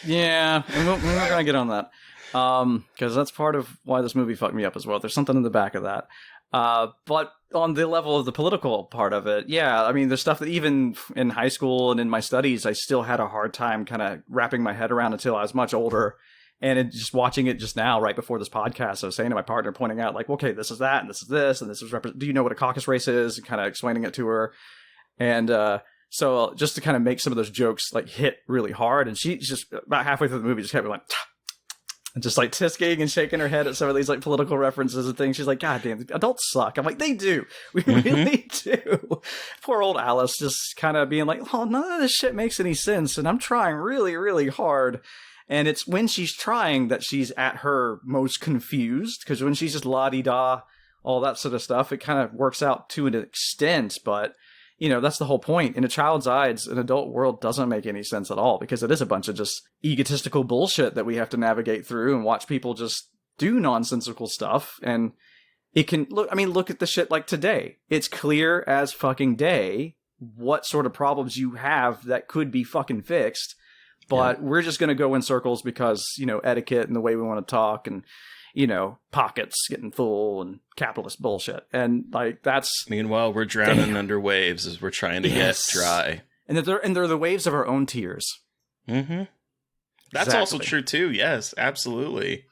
S3: gonna get on that because that's part of why this movie fucked me up as well. There's something in the back of that. But on the level of the political part of it, yeah, I mean, there's stuff that even in high school and in my studies, I still had a hard time kind of wrapping my head around until I was much older. And just watching it just now, right before this podcast, I was saying to my partner, pointing out like, okay, this is that, and this is this, and this is, do you know what a caucus race is? And kind of explaining it to her. And, so just to kind of make some of those jokes like hit really hard. And she's just about halfway through the movie just kept like, And just like tisking and shaking her head at some of these like political references and things. She's like, God damn, adults suck. I'm like, they do. We really do. Poor old Alice just kind of being like, oh, none of this shit makes any sense. And I'm trying really, really hard. And it's when she's trying that she's at her most confused. Because when she's just la-di-da, all that sort of stuff, it kind of works out to an extent. But, you know, that's the whole point. In a child's eyes, an adult world doesn't make any sense at all. Because it is a bunch of just egotistical bullshit that we have to navigate through and watch people just do nonsensical stuff. And it can look at the shit like today. It's clear as fucking day what sort of problems you have that could be fucking fixed. But we're just going to go in circles because, you know, etiquette and the way we want to talk and, you know, pockets getting full and capitalist bullshit. And like, that's...
S1: Meanwhile, we're drowning under waves as we're trying to get dry.
S3: And they're the waves of our own tears.
S1: Mm-hmm. That's
S3: Exactly.
S1: also true too. Yes, absolutely.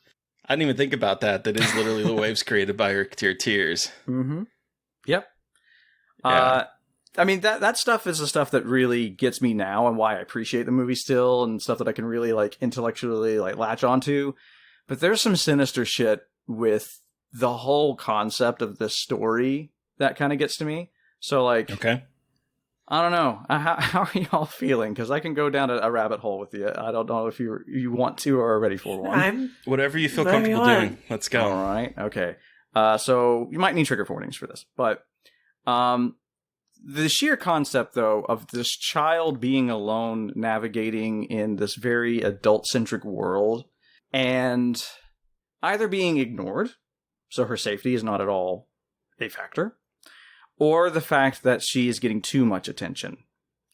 S1: I didn't even think about that. That is literally the waves created by your tears.
S3: Mm-hmm. Yep.
S1: Yeah.
S3: I mean, that stuff is the stuff that really gets me now and why I appreciate the movie still and stuff that I can really like intellectually like latch onto. But there's some sinister shit with the whole concept of this story that kind of gets to me. So like,
S1: Okay.
S3: I don't know. How are y'all feeling? Because I can go down a rabbit hole with you. I don't know if you want to or are ready for one.
S1: Whatever you feel
S2: Very
S1: comfortable
S2: on.
S1: doing. Let's go.
S3: All right. Okay. So you might need trigger warnings for this, but the sheer concept, though, of this child being alone, navigating in this very adult-centric world, and either being ignored, so her safety is not at all a factor, or the fact that she is getting too much attention,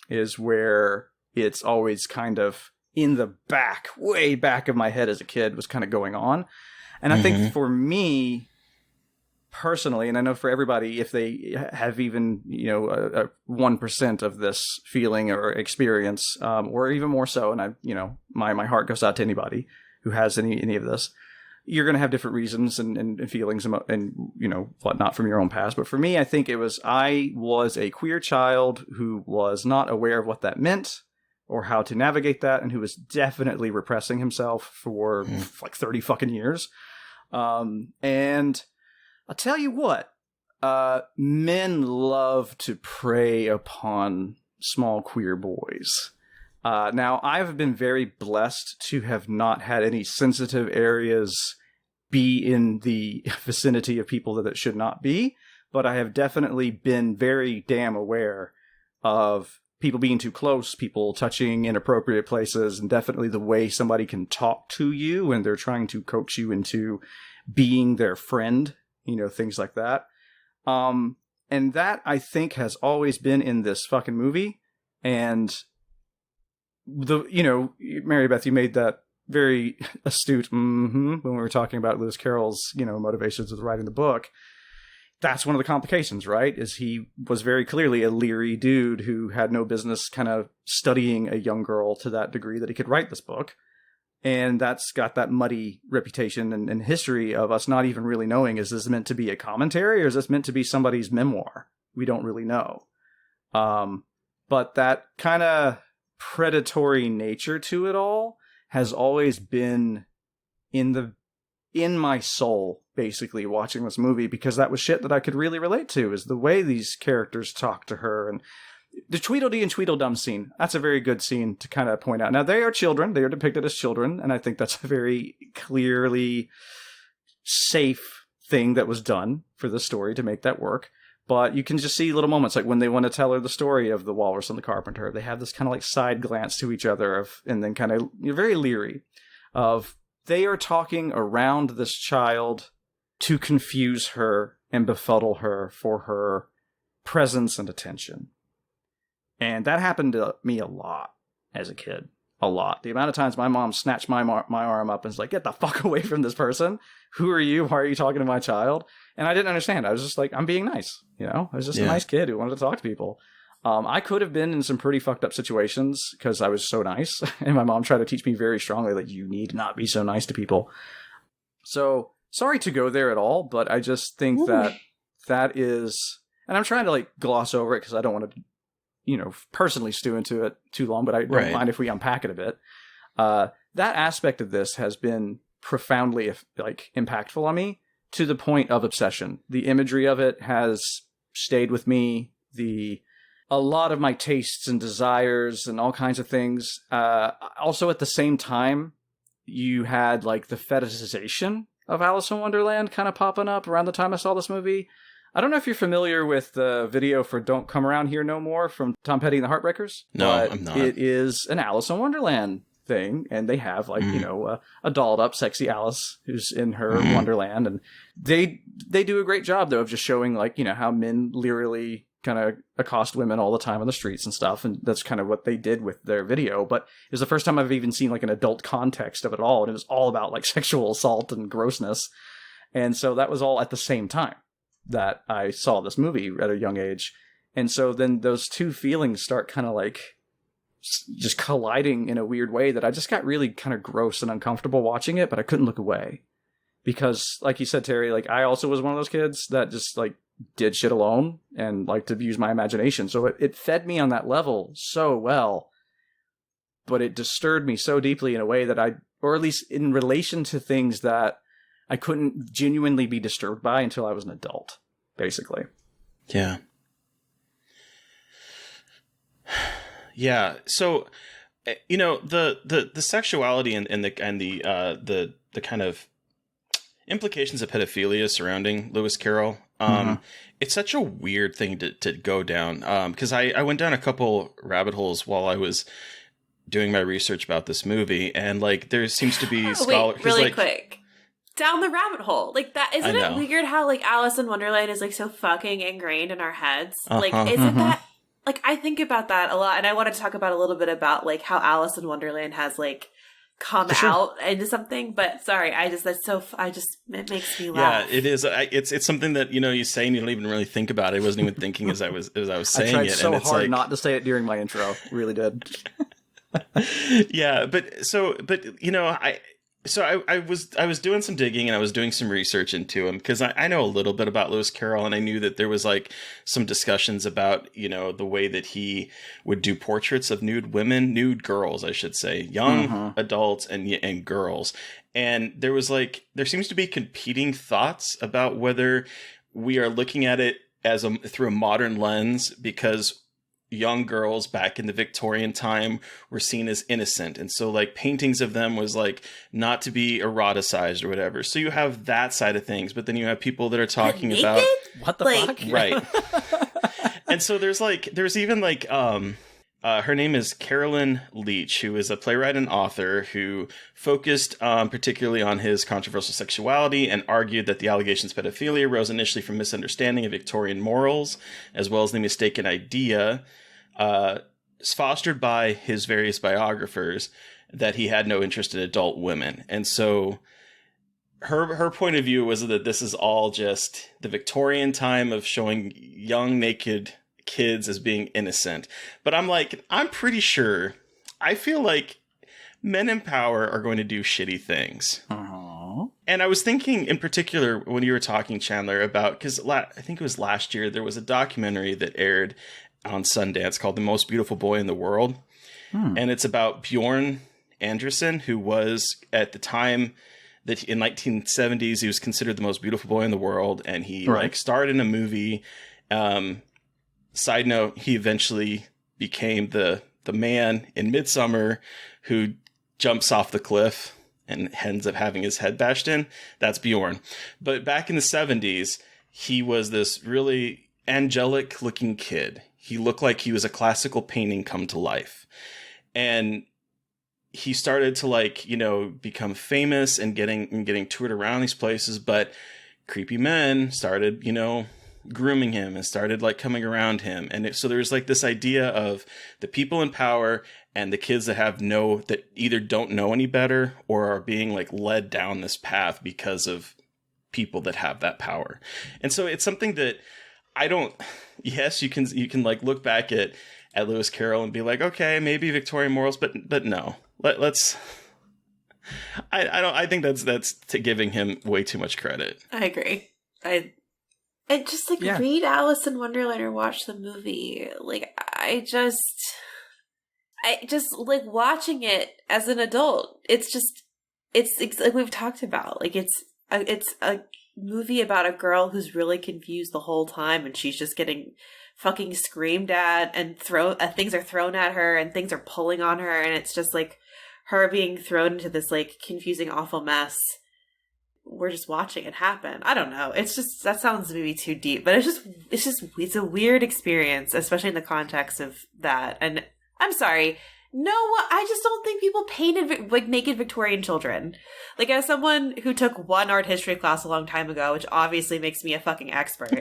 S3: is where it's always kind of in the back, way back of my head as a kid, was kind of going on. And I think for me... personally, and I know for everybody, if they have even, you know, a 1% of this feeling or experience, or even more so, and I, you know, my heart goes out to anybody who has any of this, you're going to have different reasons and feelings and, you know, whatnot from your own past. But for me, I think I was a queer child who was not aware of what that meant or how to navigate that, and who was definitely repressing himself for like 30 fucking years. And I'll tell you what, men love to prey upon small queer boys. Now, I've been very blessed to have not had any sensitive areas be in the vicinity of people that it should not be, but I have definitely been very damn aware of people being too close, people touching inappropriate places, and definitely the way somebody can talk to you when they're trying to coax you into being their friend. You know, things like that. And that, I think, has always been in this fucking movie. And, you know, Mary Beth, you made that very astute when we were talking about Lewis Carroll's, you know, motivations with writing the book. That's one of the complications, right? Is he was very clearly a leery dude who had no business kind of studying a young girl to that degree that he could write this book. And that's got that muddy reputation and history of us not even really knowing, is this meant to be a commentary or is this meant to be somebody's memoir? We don't really know. But that kind of predatory nature to it all has always been in my soul, basically, watching this movie, because that was shit that I could really relate to, is the way these characters talk to her. And the Tweedledee and Tweedledum scene, that's a very good scene to kind of point out. Now, they are children. They are depicted as children, and I think that's a very clearly safe thing that was done for the story to make that work. But you can just see little moments, like when they want to tell her the story of the walrus and the carpenter. They have this kind of like side glance to each other, and then kind of, you're very leery of, they are talking around this child to confuse her and befuddle her for her presence and attention. And that happened to me a lot as a kid. A lot. The amount of times my mom snatched my arm up and was like, get the fuck away from this person. Who are you? Why are you talking to my child? And I didn't understand. I was just like, I'm being nice. You know, I was just a nice kid who wanted to talk to people. I could have been in some pretty fucked up situations because I was so nice. And my mom tried to teach me very strongly, like, you need not be so nice to people. So, sorry to go there at all, but I just think that is... And I'm trying to, like, gloss over it because I don't want to, you know, personally stew into it too long, but I don't mind if we unpack it a bit. That aspect of this has been profoundly like impactful on me to the point of obsession. The imagery of it has stayed with me. A lot of my tastes and desires and all kinds of things. Also, at the same time, you had like the fetishization of Alice in Wonderland kind of popping up around the time I saw this movie. I don't know if you're familiar with the video for Don't Come Around Here No More from Tom Petty and the Heartbreakers.
S1: No,
S3: but
S1: I'm not.
S3: It is an Alice in Wonderland thing, and they have like, a dolled up sexy Alice who's in her Wonderland. And they do a great job, though, of just showing like, how men literally kind of accost women all the time on the streets and stuff. And that's kind of what they did with their video. But it was the first time I've even seen like an adult context of it all. And it was all about like sexual assault and grossness. And so that was all at the same time that I saw this movie at a young age. And so then those two feelings start kind of like just colliding in a weird way that I just got really kind of gross and uncomfortable watching it, but I couldn't look away. Because like you said, Terry, like I also was one of those kids that just like did shit alone and liked to use my imagination. So it fed me on that level so well, but it disturbed me so deeply in a way that or at least in relation to things that I couldn't genuinely be disturbed by until I was an adult, basically.
S1: Yeah. Yeah. So, the sexuality and the kind of implications of pedophilia surrounding Lewis Carroll. It's such a weird thing to go down. Because I went down a couple rabbit holes while I was doing my research about this movie, and like there seems to be
S2: Wait, really quick. Down the rabbit hole. Like that, isn't it weird how like Alice in Wonderland is like so fucking ingrained in our heads? Like, isn't that, like, I think about that a lot, and I want to talk about a little bit about like how Alice in Wonderland has like come out into something, but sorry, it makes me laugh.
S1: Yeah, it is. It's something that, you say and you don't even really think about it. I wasn't even thinking as I was saying it.
S3: I tried so
S1: and it's
S3: hard
S1: like,
S3: not to say it during my intro. Really did.
S1: Yeah, I was doing some digging and I was doing some research into him because I know a little bit about Lewis Carroll, and I knew that there was like some discussions about, the way that he would do portraits of nude girls, I should say, young adults and girls. And there seems to be competing thoughts about whether we are looking at it through a modern lens, because young girls back in the Victorian time were seen as innocent, and so like paintings of them was like not to be eroticized or whatever. So you have that side of things, but then you have people that are talking about
S3: what the fuck,
S1: right? And so there's even her name is Carolyn Leach, who is a playwright and author who focused particularly on his controversial sexuality and argued that the allegations of pedophilia arose initially from misunderstanding of Victorian morals, as well as the mistaken idea fostered by his various biographers that he had no interest in adult women. And so her point of view was that this is all just the Victorian time of showing young naked kids as being innocent. But I'm pretty sure, I feel like men in power are going to do shitty things. And I was thinking in particular when you were talking, Chandler, about, because I think it was last year, there was a documentary that aired on Sundance called The Most Beautiful Boy in the World. And it's about Bjorn Anderson, who was at the time that in 1970s, he was considered the most beautiful boy in the world. And he starred in a movie. Side note, he eventually became the man in Midsummer who jumps off the cliff and ends up having his head bashed in. That's Bjorn. But back in the 70s, he was this really angelic looking kid. He looked like he was a classical painting come to life. And he started to become famous and getting toured around these places, but creepy men started, grooming him and started coming around him. And so there's this idea of the people in power and the kids that either don't know any better or are being led down this path because of people that have that power. And so it's something that yes, you can look back at Lewis Carroll and be like, okay, maybe Victorian morals, but no, let's, I think that's giving him way too much credit.
S2: I agree. And just read Alice in Wonderland or watch the movie. I just watching it as an adult. It's just it's like we've talked about. Like it's a movie about a girl who's really confused the whole time, and she's just getting fucking screamed at, and things are thrown at her, and things are pulling on her, and it's just like her being thrown into this like confusing, awful mess. We're just watching it happen. I don't know. It's just, that sounds maybe too deep, but it's a weird experience, especially in the context of that. And I'm sorry. No, I just don't think people painted like naked Victorian children. Like, as someone who took one art history class a long time ago, which obviously makes me a fucking expert,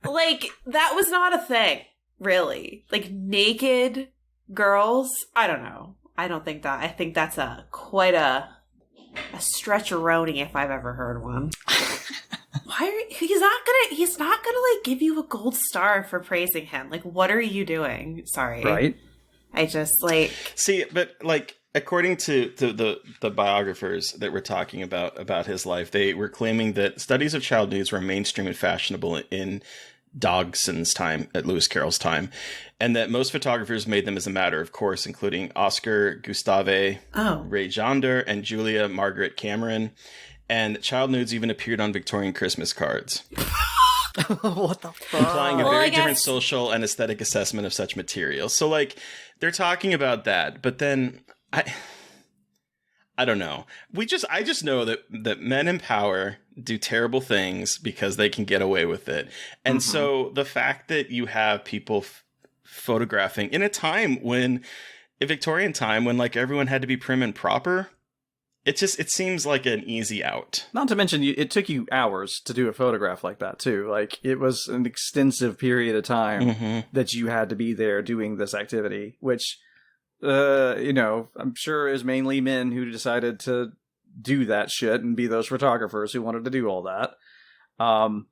S2: like, that was not a thing, really. Like, naked girls, I don't know. I don't think that. I think that's quite a stretcheroni if I've ever heard one. He's not gonna like give you a gold star for praising him. Like, what are you doing? Sorry.
S3: Right.
S2: I just like
S1: see, but like according to the biographers that we're talking about his life, they were claiming that studies of child nudes were mainstream and fashionable in Dogson's time, at Lewis Carroll's time, and that most photographers made them as a matter of course, including Oscar Gustave, Ray Jonder, and Julia Margaret Cameron. And child nudes even appeared on Victorian Christmas cards.
S3: What the fuck?
S1: Implying a very different social and aesthetic assessment of such materials. So, like, they're talking about that, but then I don't know. I just know that men in power do terrible things because they can get away with it. And so the fact that you have people photographing in a Victorian time when like everyone had to be prim and proper, it seems like an easy out.
S3: Not to mention, it took you hours to do a photograph like that, too. Like, it was an extensive period of time that you had to be there doing this activity, which, I'm sure is mainly men who decided to do that shit and be those photographers who wanted to do all that. And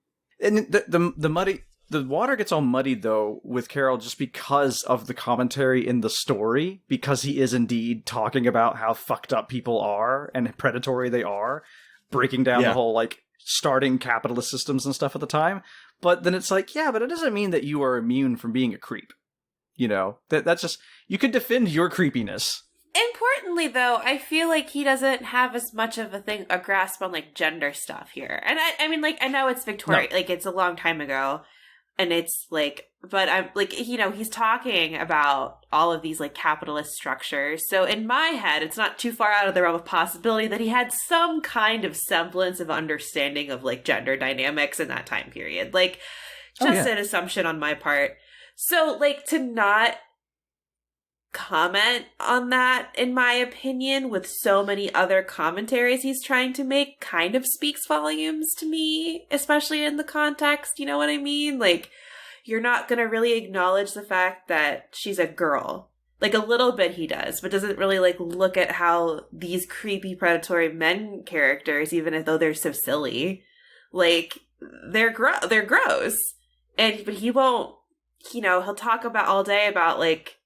S3: the water gets all muddied, though, with Carroll just because of the commentary in the story, because he is indeed talking about how fucked up people are and predatory they are, breaking down the whole, like, starting capitalist systems and stuff at the time. But then it's like, yeah, but it doesn't mean that you are immune from being a creep. You know, that's just, you could defend your creepiness.
S2: Importantly, though, I feel like he doesn't have as much of a grasp on, like, gender stuff here. And I mean, like, I know it's Victoria, like, it's a long time ago. And it's like, but I'm like, he's talking about all of these like capitalist structures. So in my head, it's not too far out of the realm of possibility that he had some kind of semblance of understanding of like gender dynamics in that time period. Like, just an assumption on my part. So like, to not comment on that, in my opinion, with so many other commentaries he's trying to make, kind of speaks volumes to me, especially in the context, you know what I mean? Like, you're not gonna really acknowledge the fact that she's a girl. Like, a little bit he does, but doesn't really like look at how these creepy predatory men characters, even though they're so silly, like, they're gross. But he won't, he'll talk about all day about like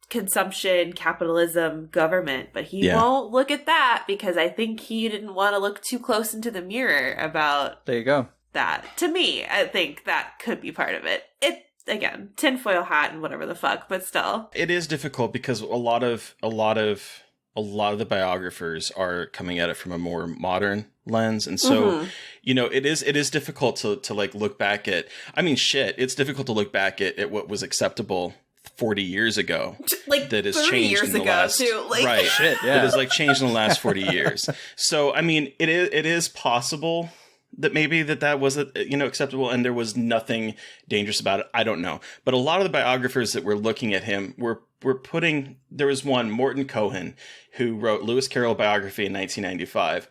S2: consumption, capitalism, government, but he won't look at that because I think he didn't want to look too close into the mirror about
S3: there you go.
S2: That. To me, I think that could be part of it. It, again, tinfoil hat and whatever the fuck, but still.
S1: It is difficult because a lot of the biographers are coming at it from a more modern lens, and so it is difficult to like look back at, I mean, shit, it's difficult to look back at what was acceptable 40 years ago,
S2: like
S1: that has changed in the last right
S3: shit,
S1: that has like changed in the last 40 years. So I mean, it is possible that maybe that wasn't acceptable and there was nothing dangerous about it. I don't know, but a lot of the biographers that were looking at him were putting, there was one, Morton Cohen, who wrote Lewis Carroll biography in 1995,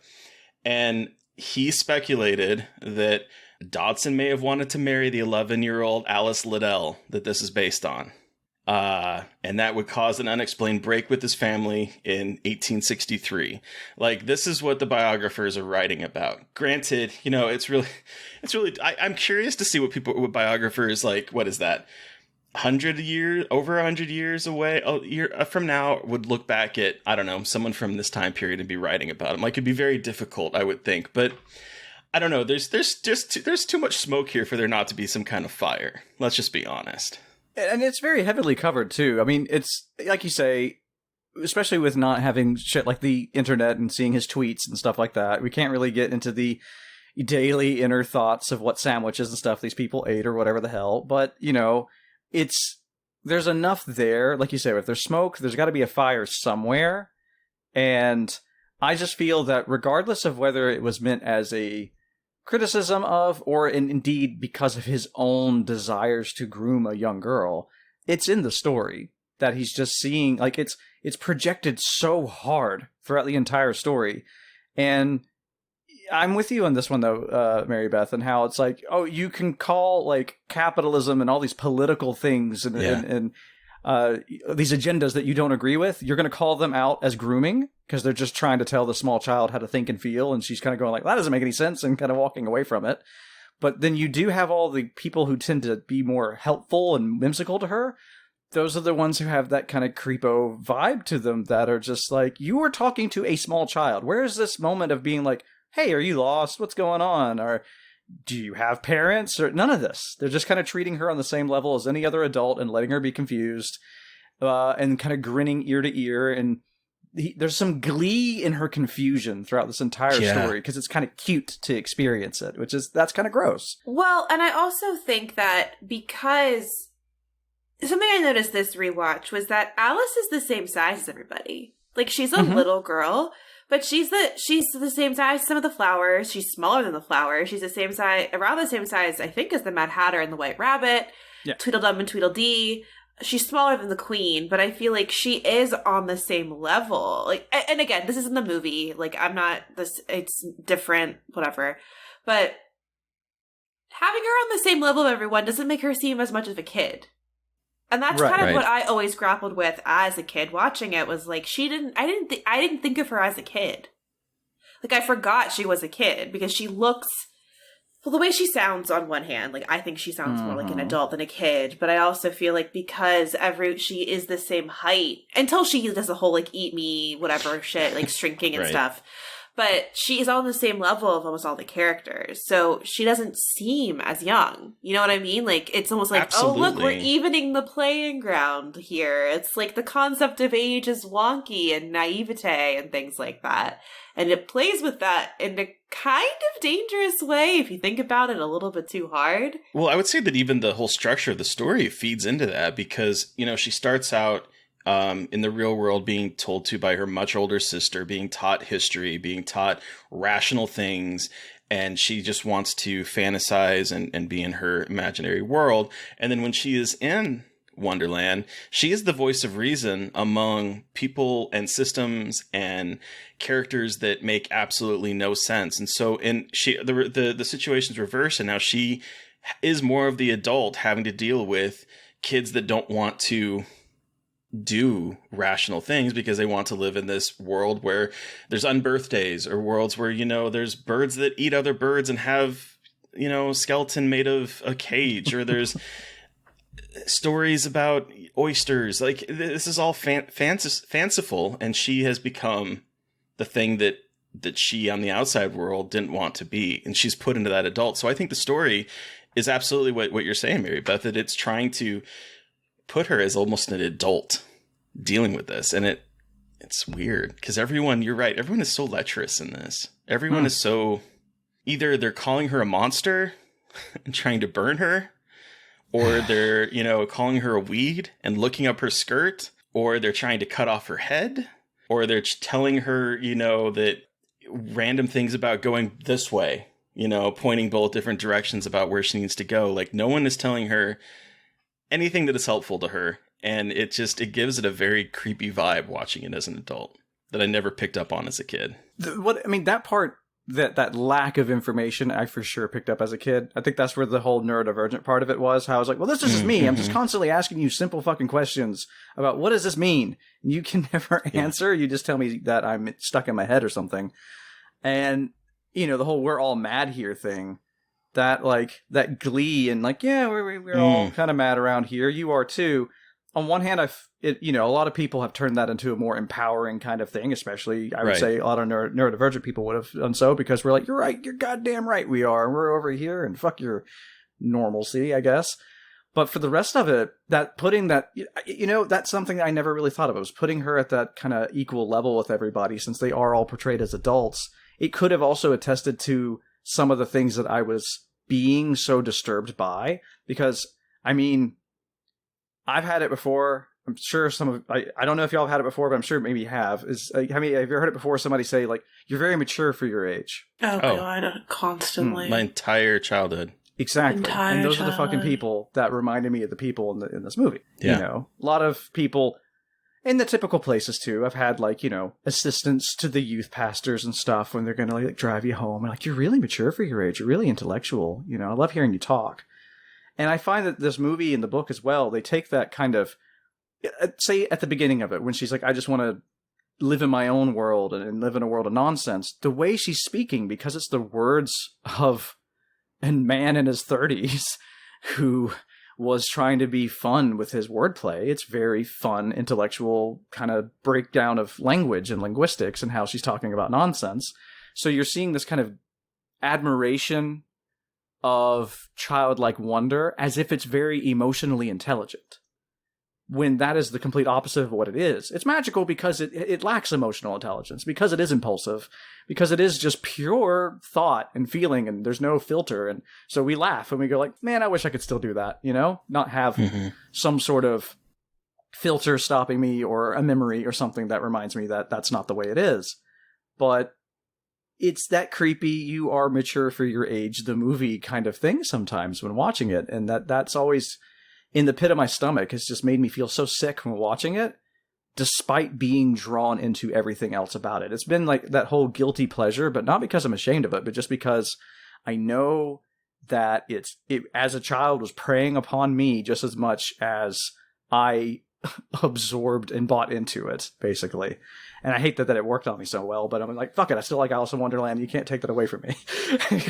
S1: and he speculated that Dodson may have wanted to marry the 11-year-old Alice Liddell that this is based on. And that would cause an unexplained break with his family in 1863. Like, this is what the biographers are writing about. Granted, it's really, I'm curious to see what biographers, like, what is that? Over 100 years away, a year from now, would look back at, I don't know, someone from this time period and be writing about him. Like, it'd be very difficult, I would think, but I don't know. There's too much smoke here for there not to be some kind of fire. Let's just be honest.
S3: And it's very heavily covered, too. I mean, it's, like you say, especially with not having shit like the internet and seeing his tweets and stuff like that, we can't really get into the daily inner thoughts of what sandwiches and stuff these people ate or whatever the hell. But, there's enough there. Like you say, if there's smoke, there's got to be a fire somewhere. And I just feel that regardless of whether it was meant as a criticism of, or indeed because of his own desires to groom a young girl, it's in the story that he's just seeing, like, it's projected so hard throughout the entire story. And I'm with you on this one, though, Mary Beth, and how it's like, oh, you can call, like, capitalism and all these political things and these agendas that you don't agree with, you're going to call them out as grooming because they're just trying to tell the small child how to think and feel, and she's kind of going like, that doesn't make any sense, and kind of walking away from it. But then you do have all the people who tend to be more helpful and whimsical to her. Those are the ones who have that kind of creepo vibe to them that are just like, you are talking to a small child. Where is this moment of being like, hey, are you lost? What's going on? Or do you have parents? Or none of this. They're just kind of treating her on the same level as any other adult and letting her be confused and kind of grinning ear to ear. And there's some glee in her confusion throughout this entire story because it's kind of cute to experience it, that's kind of gross.
S2: Well, and I also think that because something I noticed this rewatch was that Alice is the same size as everybody. Like, she's a little girl, but she's the same size as some of the flowers. She's smaller than the flowers. She's the same size, around the same size, I think, as the Mad Hatter and the White Rabbit, Tweedledum and Tweedledee. She's smaller than the Queen, but I feel like she is on the same level. Like, and again, this isn't the movie. Like, I'm not this. It's different, whatever. But having her on the same level of everyone doesn't make her seem as much of a kid. And that's kind of what I always grappled with as a kid watching it, was like, I didn't think of her as a kid. Like, I forgot she was a kid because she looks, well, the way she sounds on one hand, like, I think she sounds more like an adult than a kid, but I also feel like because she is the same height until she does the whole, like, eat me, whatever shit, like shrinking and stuff. But she is on the same level of almost all the characters. So she doesn't seem as young. You know what I mean? Like, it's almost like, oh, look, we're evening the playing ground here. It's like the concept of age is wonky and naivete and things like that. And it plays with that in a kind of dangerous way if you think about it a little bit too hard.
S1: Well, I would say that even the whole structure of the story feeds into that because, she starts out in the real world being told to by her much older sister, being taught history, being taught rational things, and she just wants to fantasize and be in her imaginary world. And then when she is in Wonderland, she is the voice of reason among people and systems and characters that make absolutely no sense. And so the situation's reversed, and now she is more of the adult having to deal with kids that don't want to do rational things because they want to live in this world where there's unbirthdays, or worlds where, there's birds that eat other birds and have, skeleton made of a cage, or there's stories about oysters. Like, this is all fanciful, and she has become the thing that she on the outside world didn't want to be, and she's put into that adult. So I think the story is absolutely what you're saying, Mary Beth, that it's trying to put her as almost an adult dealing with this. And it's weird because you're right, everyone is so lecherous in this. Everyone is so, either they're calling her a monster and trying to burn her, or they're, calling her a weed and looking up her skirt, or they're trying to cut off her head, or they're telling her, that random things about going this way, pointing both different directions about where she needs to go. Like, no one is telling her anything that is helpful to her, and it gives it a very creepy vibe watching it as an adult that I never picked up on as a kid.
S3: That part, that lack of information, I for sure picked up as a kid. I think that's where the whole neurodivergent part of it was. How I was like, well, this is just me. I'm just constantly asking you simple fucking questions about what does this mean? And you can never answer. You just tell me that I'm stuck in my head or something. And, the whole we're all mad here thing. That glee and we're all kind of mad around here. You are too. On one hand, a lot of people have turned that into a more empowering kind of thing, especially I would say a lot of neurodivergent people would have done so because we're like, you're right, you're goddamn right we are. We're over here and fuck your normalcy, I guess. But for the rest of it, that putting that, that's something that I never really thought of. It was putting her at that kind of equal level with everybody, since they are all portrayed as adults. It could have also attested to some of the things that I was being so disturbed by, because, I mean, I've had it before. I'm sure I don't know if y'all have had it before, but I'm sure maybe you have. Have you ever heard it before? Somebody say, like, you're very mature for your age.
S2: Oh. God, constantly.
S1: My entire childhood.
S3: Exactly. And those are the fucking people that reminded me of the people in this movie. Yeah. A lot of people in the typical places too. I've had, like, assistants to the youth pastors and stuff when they're going to, like, drive you home. And, like, you're really mature for your age. You're really intellectual. I love hearing you talk. And I find that this movie and the book as well, they take that kind of, say at the beginning of it, when she's like, I just want to live in my own world and live in a world of nonsense. The way she's speaking, because it's the words of a man in his 30s who was trying to be fun with his wordplay. It's very fun, intellectual kind of breakdown of language and linguistics and how she's talking about nonsense. So you're seeing this kind of admiration of childlike wonder as if it's very emotionally intelligent, when that is the complete opposite of what it is. It's magical because it lacks emotional intelligence, because it is impulsive, because it is just pure thought and feeling, and there's no filter. And so we laugh and we go like, man, I wish I could still do that, not have some sort of filter stopping me or a memory or something that reminds me that that's not the way it is. But it's that creepy, you are mature for your age, the movie kind of thing sometimes when watching it. And that's always in the pit of my stomach. Has just made me feel so sick when watching it, despite being drawn into everything else about it. It's been like that whole guilty pleasure, but not because I'm ashamed of it, but just because I know that it as a child was preying upon me just as much as I absorbed and bought into it, basically. And I hate that it worked on me so well, but I'm like, fuck it, I still like Alice in Wonderland. You can't take that away from me.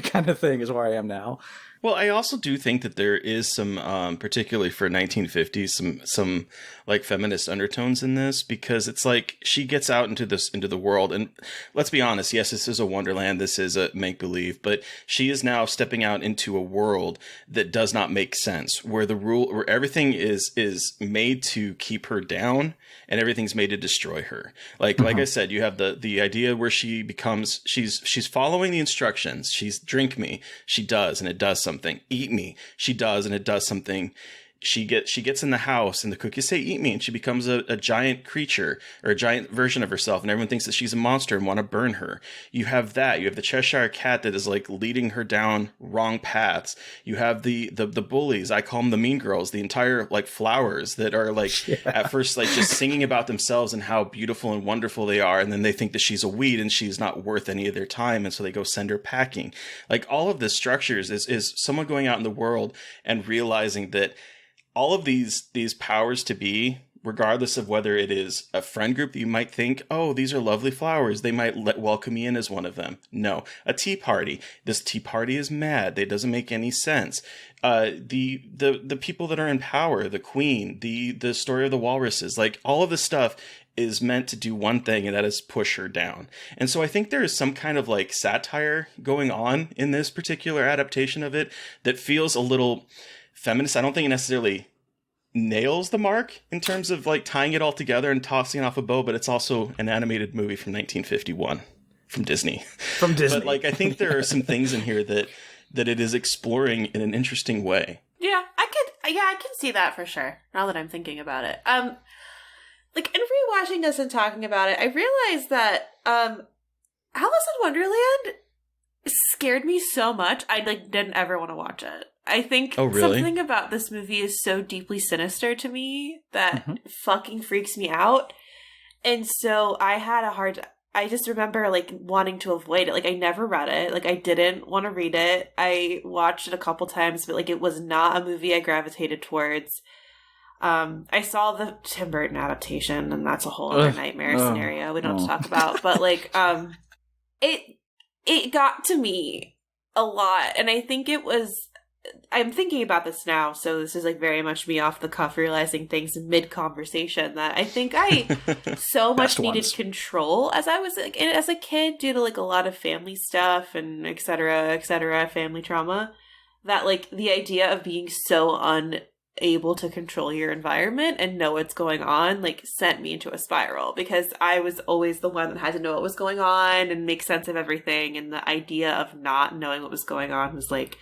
S3: Kind of thing is where I am now.
S1: Well, I also do think that there is some, particularly for 1950s, some like feminist undertones in this, because it's like she gets out into the world, and let's be honest, yes, this is a Wonderland, this is a make-believe, but she is now stepping out into a world that does not make sense, where where everything is made to keep her down, and everything's made to destroy her. Like I said, you have the idea where she becomes, she's following the instructions. She's drink me, she does, and it does something. Eat me, she does, and it does something. She gets in the house and the cookies say eat me, and she becomes a giant creature, or a giant version of herself, and everyone thinks that she's a monster and want to burn her. You have the Cheshire Cat that is like leading her down wrong paths. You have the bullies, I call them the mean girls, the entire like flowers that are like at first like just singing about themselves and how beautiful and wonderful they are, and then they think that she's a weed and she's not worth any of their time, and so they go send her packing. Like all of this structures is someone going out in the world and realizing that all of these powers to be, regardless of whether it is a friend group that you might think, oh, these are lovely flowers, they might welcome me in as one of them. No, a tea party. This tea party is mad. It doesn't make any sense. The people that are in power, the queen, the story of the walruses, like all of this stuff is meant to do one thing, and that is push her down. And so I think there is some kind of like satire going on in this particular adaptation of it that feels a little feminist. I don't think it necessarily nails the mark in terms of like tying it all together and tossing it off a bow, but it's also an animated movie from 1951 from Disney. But like I think there are some things in here that it is exploring in an interesting way.
S2: Yeah, I can see that for sure, now that I'm thinking about it. Like in rewatching this and talking about it, I realized that Alice in Wonderland scared me so much I like didn't ever want to watch it. I think something about this movie is so deeply sinister to me that fucking freaks me out. And so I just remember like wanting to avoid it. Like I never read it. Like I didn't want to read it. I watched it a couple times, but like it was not a movie I gravitated towards. I saw the Tim Burton adaptation, and that's a whole other nightmare scenario we don't have to talk about. But like it got to me a lot, and I think it was, I'm thinking about this now, so this is like very much me off the cuff realizing things in mid-conversation, that I think I so much needed control as I was like, as a kid, due to like a lot of family stuff and et cetera, family trauma, that like the idea of being so able to control your environment and know what's going on, like, sent me into a spiral, because I was always the one that had to know what was going on and make sense of everything. And the idea of not knowing what was going on was like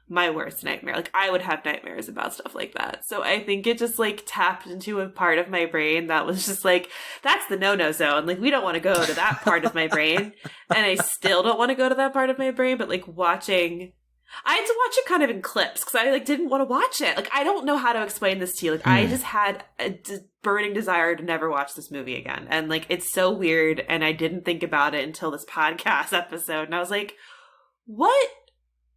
S2: my worst nightmare. Like, I would have nightmares about stuff like that. So I think it just like tapped into a part of my brain that was just like, that's the no-no zone. Like, we don't want to go to that part of my brain. And I still don't want to go to that part of my brain, but like I had to watch it kind of in clips because I like didn't want to watch it. Like, I don't know how to explain this to you. Like, I just had a burning desire to never watch this movie again. And like, it's so weird. And I didn't think about it until this podcast episode. And I was like, what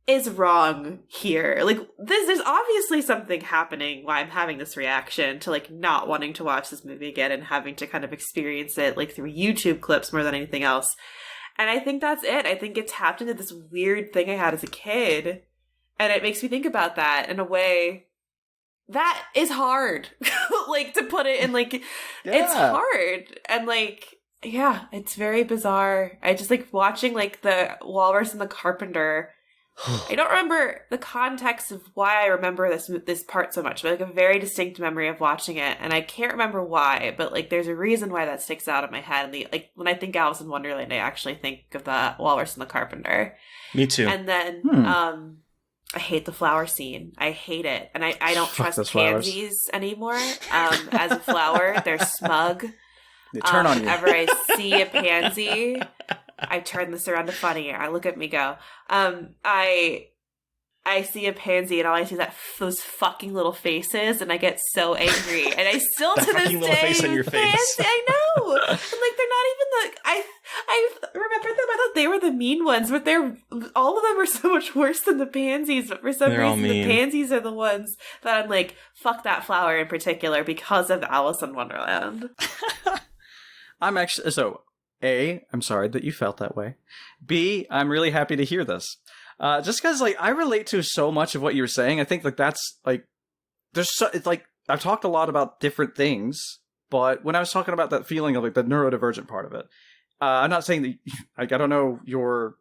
S2: is wrong here? Like, there's obviously something happening why I'm having this reaction to like not wanting to watch this movie again and having to kind of experience it like through YouTube clips more than anything else. And I think that's it. I think it tapped into this weird thing I had as a kid. And it makes me think about that in a way that is hard. Like, to put it in, like, it's hard. And, like, yeah, it's very bizarre. I just, like, watching, like, the Walrus and the Carpenter. I don't remember the context of why I remember this part so much, but like a very distinct memory of watching it, and I can't remember why, but like there's a reason why that sticks out in my head. And like when I think Alice in Wonderland, I actually think of the Walrus and the Carpenter.
S1: Me too.
S2: And then I hate the flower scene. I hate it, and I don't trust pansies anymore. As a flower, they're smug.
S3: They turn on you.
S2: Whenever I see a pansy, I turn this around to funny. I look at me go. I see a pansy and all I see is those fucking little faces, and I get so angry. And I still to this day
S1: little face on your face.
S2: Pansy, I know. And like, they're not even the I remember them. I thought they were the mean ones, but all of them are so much worse than the pansies. But for some reason, the pansies are the ones that I'm like, fuck that flower in particular because of Alice in Wonderland.
S3: I'm actually A, I'm sorry that you felt that way. B, I'm really happy to hear this. Just because, like, I relate to so much of what you were saying. I think, like, that's, like, it's, like, I've talked a lot about different things, but when I was talking about that feeling of, like, the neurodivergent part of it, I'm not saying that, like, I don't know your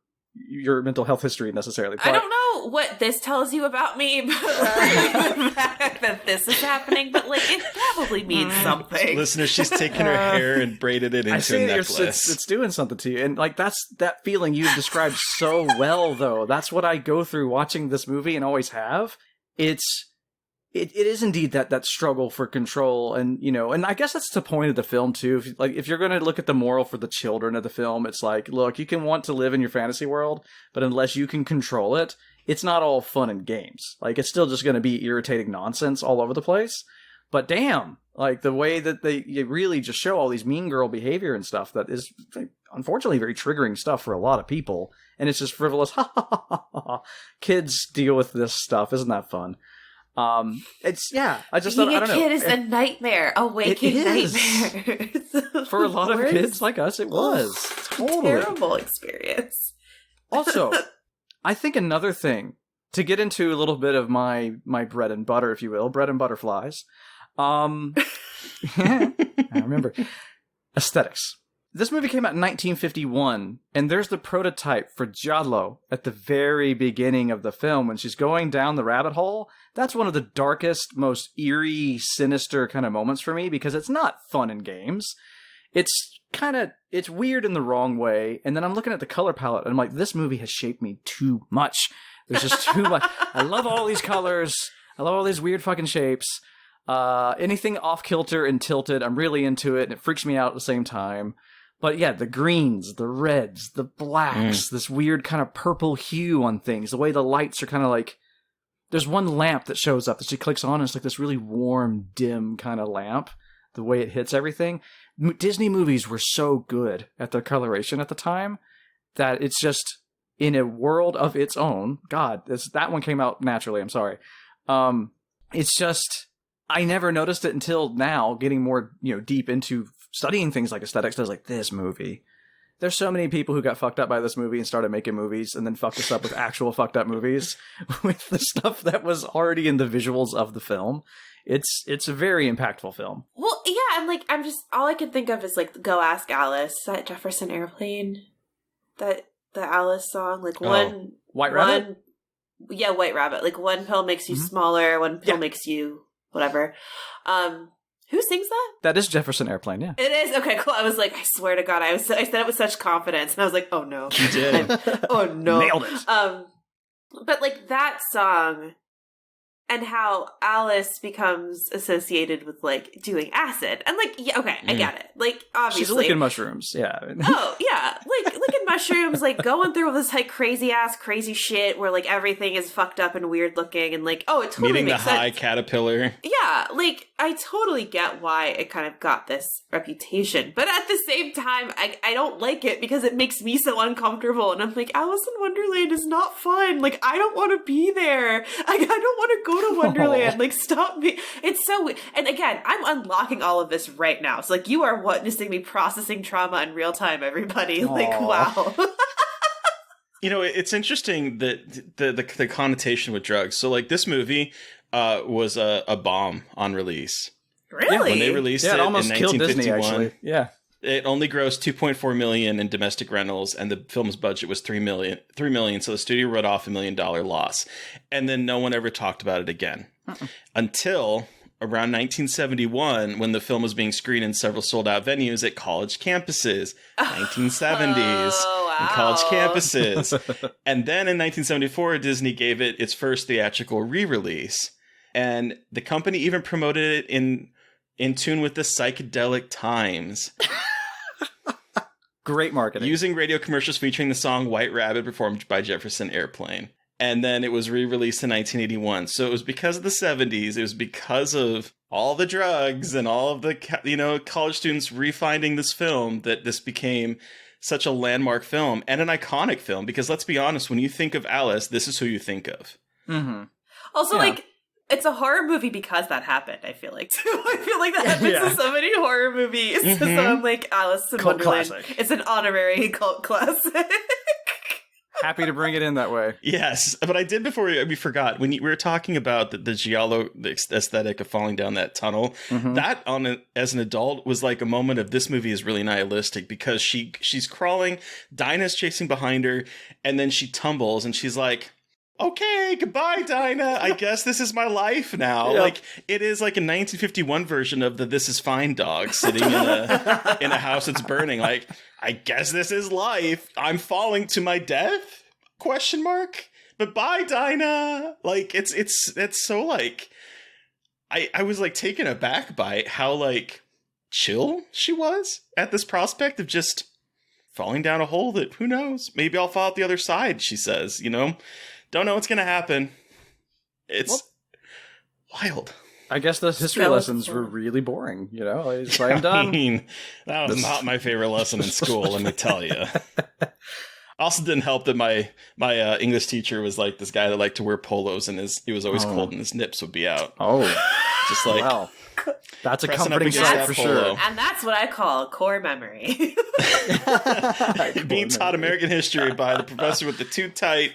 S3: mental health history necessarily. But
S2: I don't know what this tells you about me, but the fact that this is happening, but like it probably means something.
S1: Listener, she's taken her hair and braided it into a necklace.
S3: It's doing something to you, and like that feeling you described so well. Though that's what I go through watching this movie and always have. It is indeed that struggle for control, and and I guess that's the point of the film too. If you're going to look at the moral for the children of the film, it's like, look, you can want to live in your fantasy world, but unless you can control it, it's not all fun and games. Like, it's still just going to be irritating nonsense all over the place. But damn, like the way that they really just show all these mean girl behavior and stuff that is unfortunately very triggering stuff for a lot of people, and it's just frivolous. Ha ha ha ha ha. Kids deal with this stuff, isn't that fun? It's I just thought, I don't know.
S2: Being a kid is a nightmare, a waking nightmare.
S3: For a lot of kids like us, it was totally
S2: terrible experience.
S3: Also, I think another thing to get into a little bit of my bread and butter, if you will, bread and butterflies. I remember aesthetics. This movie came out in 1951, and there's the prototype for Giallo at the very beginning of the film when she's going down the rabbit hole. That's one of the darkest, most eerie, sinister kind of moments for me because it's not fun and games. It's weird in the wrong way. And then I'm looking at the color palette, and I'm like, this movie has shaped me too much. There's just too much. I love all these colors. I love all these weird fucking shapes. Anything off-kilter and tilted, I'm really into it, and it freaks me out at the same time. But yeah, the greens, the reds, the blacks, this weird kind of purple hue on things. The way the lights are kind of like... There's one lamp that shows up that she clicks on, and it's like this really warm, dim kind of lamp. The way it hits everything. Disney movies were so good at their coloration at the time that it's just in a world of its own. God, that one came out naturally, I'm sorry. It's just... I never noticed it until now, getting more deep into studying things like aesthetics. I was like, this movie. There's so many people who got fucked up by this movie and started making movies and then fucked us up with actual fucked up movies with the stuff that was already in the visuals of the film. It's a very impactful film.
S2: Well, yeah, and like I'm just all I can think of is like "Go Ask Alice," that Jefferson Airplane, that the Alice song, like
S3: White Rabbit.
S2: Yeah, White Rabbit. Like one pill makes you smaller, one pill makes you whatever. Who sings that?
S3: That is Jefferson Airplane, yeah.
S2: It is? Okay, cool. I was like, I swear to God, I said it with such confidence, and I was like, oh no.
S1: You did.
S2: Oh no.
S3: Nailed it.
S2: But like that song and how Alice becomes associated with like doing acid. And like, yeah, okay, I get it. Like, obviously.
S3: She's licking mushrooms, yeah.
S2: Oh, yeah. Like, licking mushrooms, like going through all this like crazy shit where like everything is fucked up and weird looking and like, oh, it totally
S1: Meeting the
S2: makes sense.
S1: high caterpillar.
S2: Yeah, like, I totally get why it kind of got this reputation. But at the same time, I don't like it because it makes me so uncomfortable. And I'm like, Alice in Wonderland is not fun. Like, I don't want to be there. I don't want to go to Wonderland. Like, stop me. It's so weird. And again, I'm unlocking all of this right now. So, like, you are witnessing me processing trauma in real time, everybody. Like, wow.
S1: You know, it's interesting that the connotation with drugs. So, like, this movie was a bomb on release.
S2: Really?
S1: Yeah, when they released it
S3: almost
S1: in
S3: killed
S1: 1951,
S3: Disney, actually. Yeah.
S1: it only grossed $2.4 million in domestic rentals, and the film's budget was $3 million. So the studio wrote off $1 million loss, and then no one ever talked about it again until around 1971, when the film was being screened in several sold-out venues at college campuses. 1970s.
S2: Oh, wow.
S1: College campuses. And then in 1974, Disney gave it its first theatrical re-release. And the company even promoted it in tune with the psychedelic times.
S3: Great marketing.
S1: Using radio commercials featuring the song White Rabbit performed by Jefferson Airplane. And then it was re-released in 1981. So it was because of the 70s. It was because of all the drugs and all of the, college students refinding this film that this became such a landmark film and an iconic film. Because let's be honest, when you think of Alice, this is who you think of.
S3: Mm-hmm.
S2: Also, like, it's a horror movie because that happened, I feel like, too. I feel like that happens in so many horror movies. Mm-hmm. So I'm like, Alice in
S3: Cult
S2: Wonderland.
S3: classic.
S2: It's an honorary cult classic.
S3: Happy to bring it in that way.
S1: Yes, but I did before we forgot. When we were talking about the giallo, the aesthetic of falling down that tunnel, that as an adult was like a moment of this movie is really nihilistic because she's crawling, Dinah's chasing behind her, and then she tumbles and she's like, okay, goodbye, Dinah. I guess this is my life now. Yep. Like, it is like a 1951 version of the This Is Fine dog sitting in a house that's burning. Like, I guess this is life. I'm falling to my death? Question mark. But bye, Dinah. Like, it's so like, I was like taken aback by how like chill she was at this prospect of just falling down a hole that who knows? Maybe I'll fall out the other side, she says, Don't know what's going to happen. It's wild.
S3: I guess the history lessons were really boring, It's like, I'm done.
S1: I mean, that was not my favorite lesson in school, let me tell you. Also didn't help that my English teacher was like this guy that liked to wear polos and he was always cold and his nips would be out.
S3: Oh.
S1: Just like...
S3: Wow. That's a
S1: pressing
S3: comforting
S1: up against
S3: sight
S1: that
S3: for
S1: polo.
S3: sure.
S2: And that's what I call core memory.
S1: Being taught American history by the professor with the too tight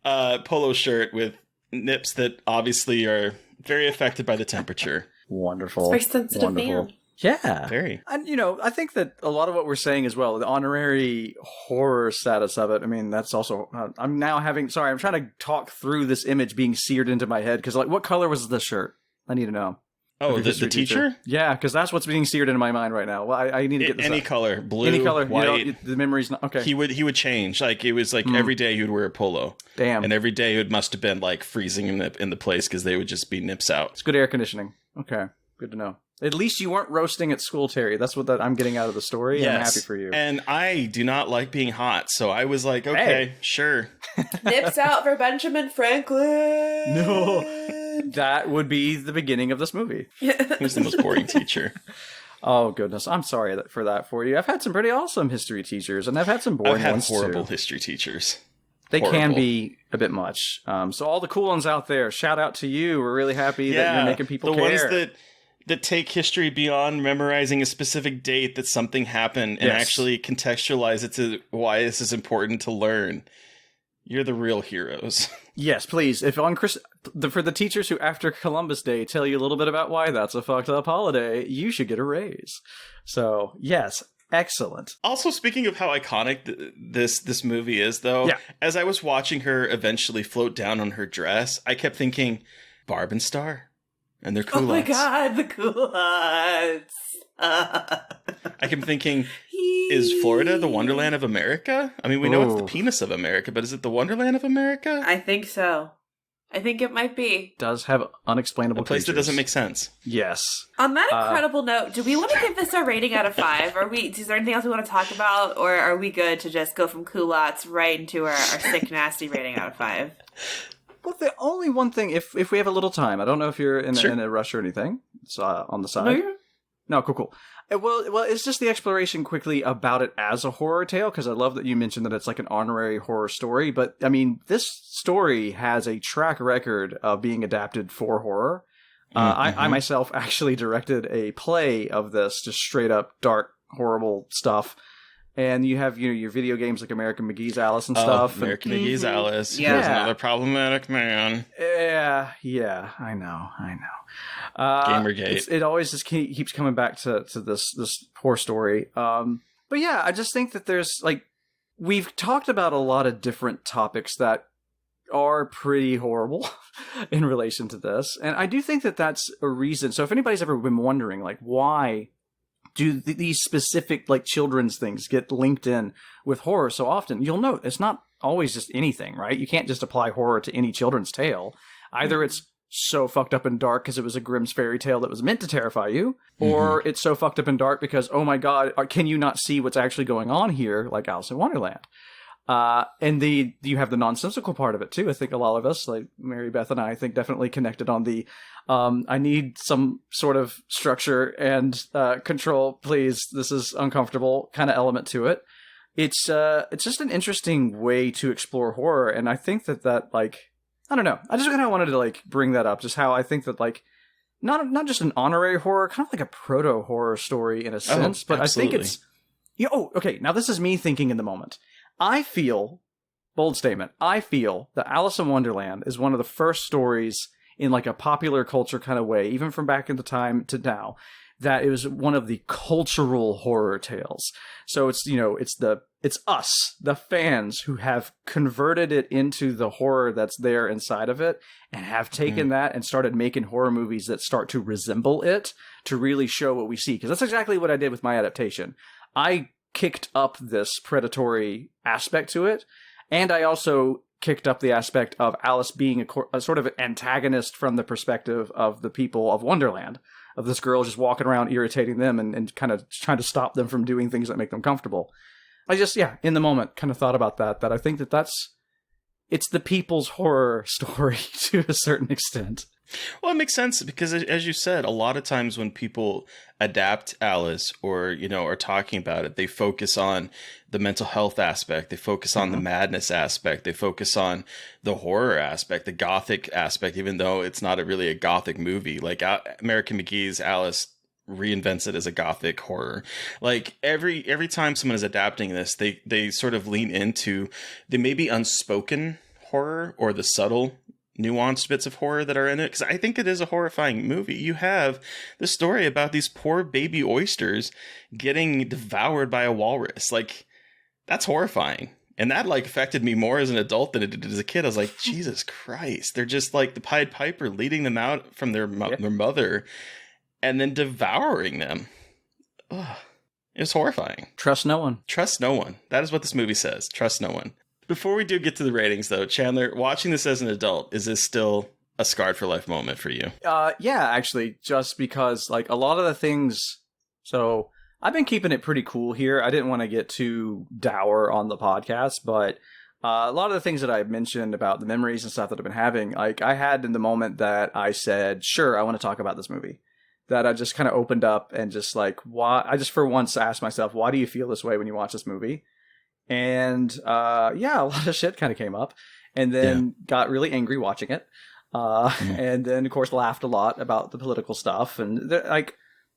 S1: polo shirt with nips that obviously are very affected by the temperature.
S3: Wonderful.
S2: It's very sensitive man.
S3: Yeah.
S1: Very.
S3: And, I think that a lot of what we're saying as well, the honorary horror status of it, I mean, that's also, I'm trying to talk through this image being seared into my head, because, like, what color was the shirt? I need to know.
S1: Oh, the teacher?
S3: Yeah, because that's what's being seared into my mind right now. Well, I need to get this
S1: any
S3: up.
S1: color, blue,
S3: any color,
S1: white.
S3: The memory's not okay.
S1: He would change. Like, it was like every day he would wear a polo.
S3: Damn.
S1: And every day it must have been like freezing in the place because they would just be nips out.
S3: It's good air conditioning. Okay, good to know. At least you weren't roasting at school, Terry. That's what I'm getting out of the story. Yes. I'm happy for you.
S1: And I do not like being hot, so I was like, okay, sure.
S2: Nips out for Benjamin Franklin.
S3: No. That would be the beginning of this movie.
S1: Who's the most boring teacher?
S3: Oh, goodness. I'm sorry for that for you. I've had some pretty awesome history teachers, and I've had some boring ones, too.
S1: I've had horrible history teachers.
S3: They can be a bit much. So all the cool ones out there, shout out to you. We're really happy that you're making people care.
S1: The ones that take history beyond memorizing a specific date that something happened and actually contextualize it to why this is important to learn. You're the real heroes.
S3: Yes, please. If on for the teachers who after Columbus Day tell you a little bit about why that's a fucked up holiday, you should get a raise. So, yes, excellent.
S1: Also, speaking of how iconic this movie is, though, as I was watching her eventually float down on her dress, I kept thinking, Barb and Star. and their
S2: Oh
S1: culottes.
S2: my god, the culottes.
S1: I keep thinking, is Florida the Wonderland of America? I mean, we know it's the penis of America, but is it the Wonderland of America?
S2: I think so. I think it might be.
S3: Does have unexplainable
S1: A place that
S3: creatures.
S1: doesn't make sense.
S3: Yes.
S2: On that incredible note, do we want to give this a rating out of 5? Is there anything else we want to talk about, or are we good to just go from culottes right into our sick, nasty rating out of 5?
S3: Well, the only one thing, if we have a little time, I don't know if you're in a rush or anything. It's on the side. No, cool. Well, it's just the exploration quickly about it as a horror tale, because I love that you mentioned that it's like an honorary horror story. But, I mean, this story has a track record of being adapted for horror. I myself actually directed a play of this, just straight up dark, horrible stuff. And you have your video games like American McGee's Alice and stuff.
S1: American McGee's Alice.
S2: Yeah.
S1: Here's another problematic man.
S3: Yeah, I know.
S1: Gamergate.
S3: It always just keeps coming back to this poor story. But yeah, I just think that there's like, we've talked about a lot of different topics that are pretty horrible in relation to this. And I do think that that's a reason. So if anybody's ever been wondering, like, why do these specific like children's things get linked in with horror so often, you'll note it's not always just anything, right? You can't just apply horror to any children's tale. Either it's so fucked up and dark because it was a Grimm's fairy tale that was meant to terrify you, or it's so fucked up and dark because, oh my god, can you not see what's actually going on here, like Alice in Wonderland? And you have the nonsensical part of it too. I think a lot of us, like Mary Beth and I think definitely connected on the I need some sort of structure and control, please. This is uncomfortable kind of element to it. It's just an interesting way to explore horror, and I think that like, I don't know. I just kind of wanted to like bring that up, just how I think that like not just an honorary horror, kind of like a proto horror story in a sense, but
S1: absolutely.
S3: I think it's okay. Now this is me thinking in the moment. I feel, bold statement, I feel that Alice in Wonderland is one of the first stories in like a popular culture kind of way, even from back in the time to now, that it was one of the cultural horror tales. So it's us, the fans, who have converted it into the horror that's there inside of it, and have taken that and started making horror movies that start to resemble it, to really show what we see. Because that's exactly what I did with my adaptation. I kicked up this predatory aspect to it, and I also kicked up the aspect of Alice being a sort of antagonist from the perspective of the people of Wonderland, of this girl just walking around irritating them and kind of trying to stop them from doing things that make them comfortable. I just, in the moment, kind of thought about that I think it's the people's horror story to a certain extent.
S1: Well, it makes sense because, as you said, a lot of times when people adapt Alice or, are talking about it, they focus on the mental health aspect. They focus on the madness aspect. They focus on the horror aspect, the gothic aspect, even though it's not really a gothic movie. Like American McGee's Alice reinvents it as a gothic horror. Like every time someone is adapting this, they sort of lean into the maybe unspoken horror or the subtle nuanced bits of horror that are in it, because I think it is a horrifying movie. You have the story about these poor baby oysters getting devoured by a walrus. Like, that's horrifying. And that like affected me more as an adult than it did as a kid. I was like, Jesus Christ, they're just like the Pied Piper leading them out from their mother and then devouring them. Ugh. It was horrifying.
S3: Trust no one.
S1: Trust no one. That is what this movie says. Trust no one. Before we do get to the ratings, though, Chandler, watching this as an adult, is this still a scarred for life moment for you?
S3: Yeah, actually, just because like a lot of the things. So I've been keeping it pretty cool here. I didn't want to get too dour on the podcast, but a lot of the things that I mentioned about the memories and stuff that I've been having, like I had in the moment that I said, sure, I want to talk about this movie. That I just kind of opened up and just like, why? I just for once asked myself, why do you feel this way when you watch this movie? And a lot of shit kind of came up, and then got really angry watching it, and then of course laughed a lot about the political stuff, and like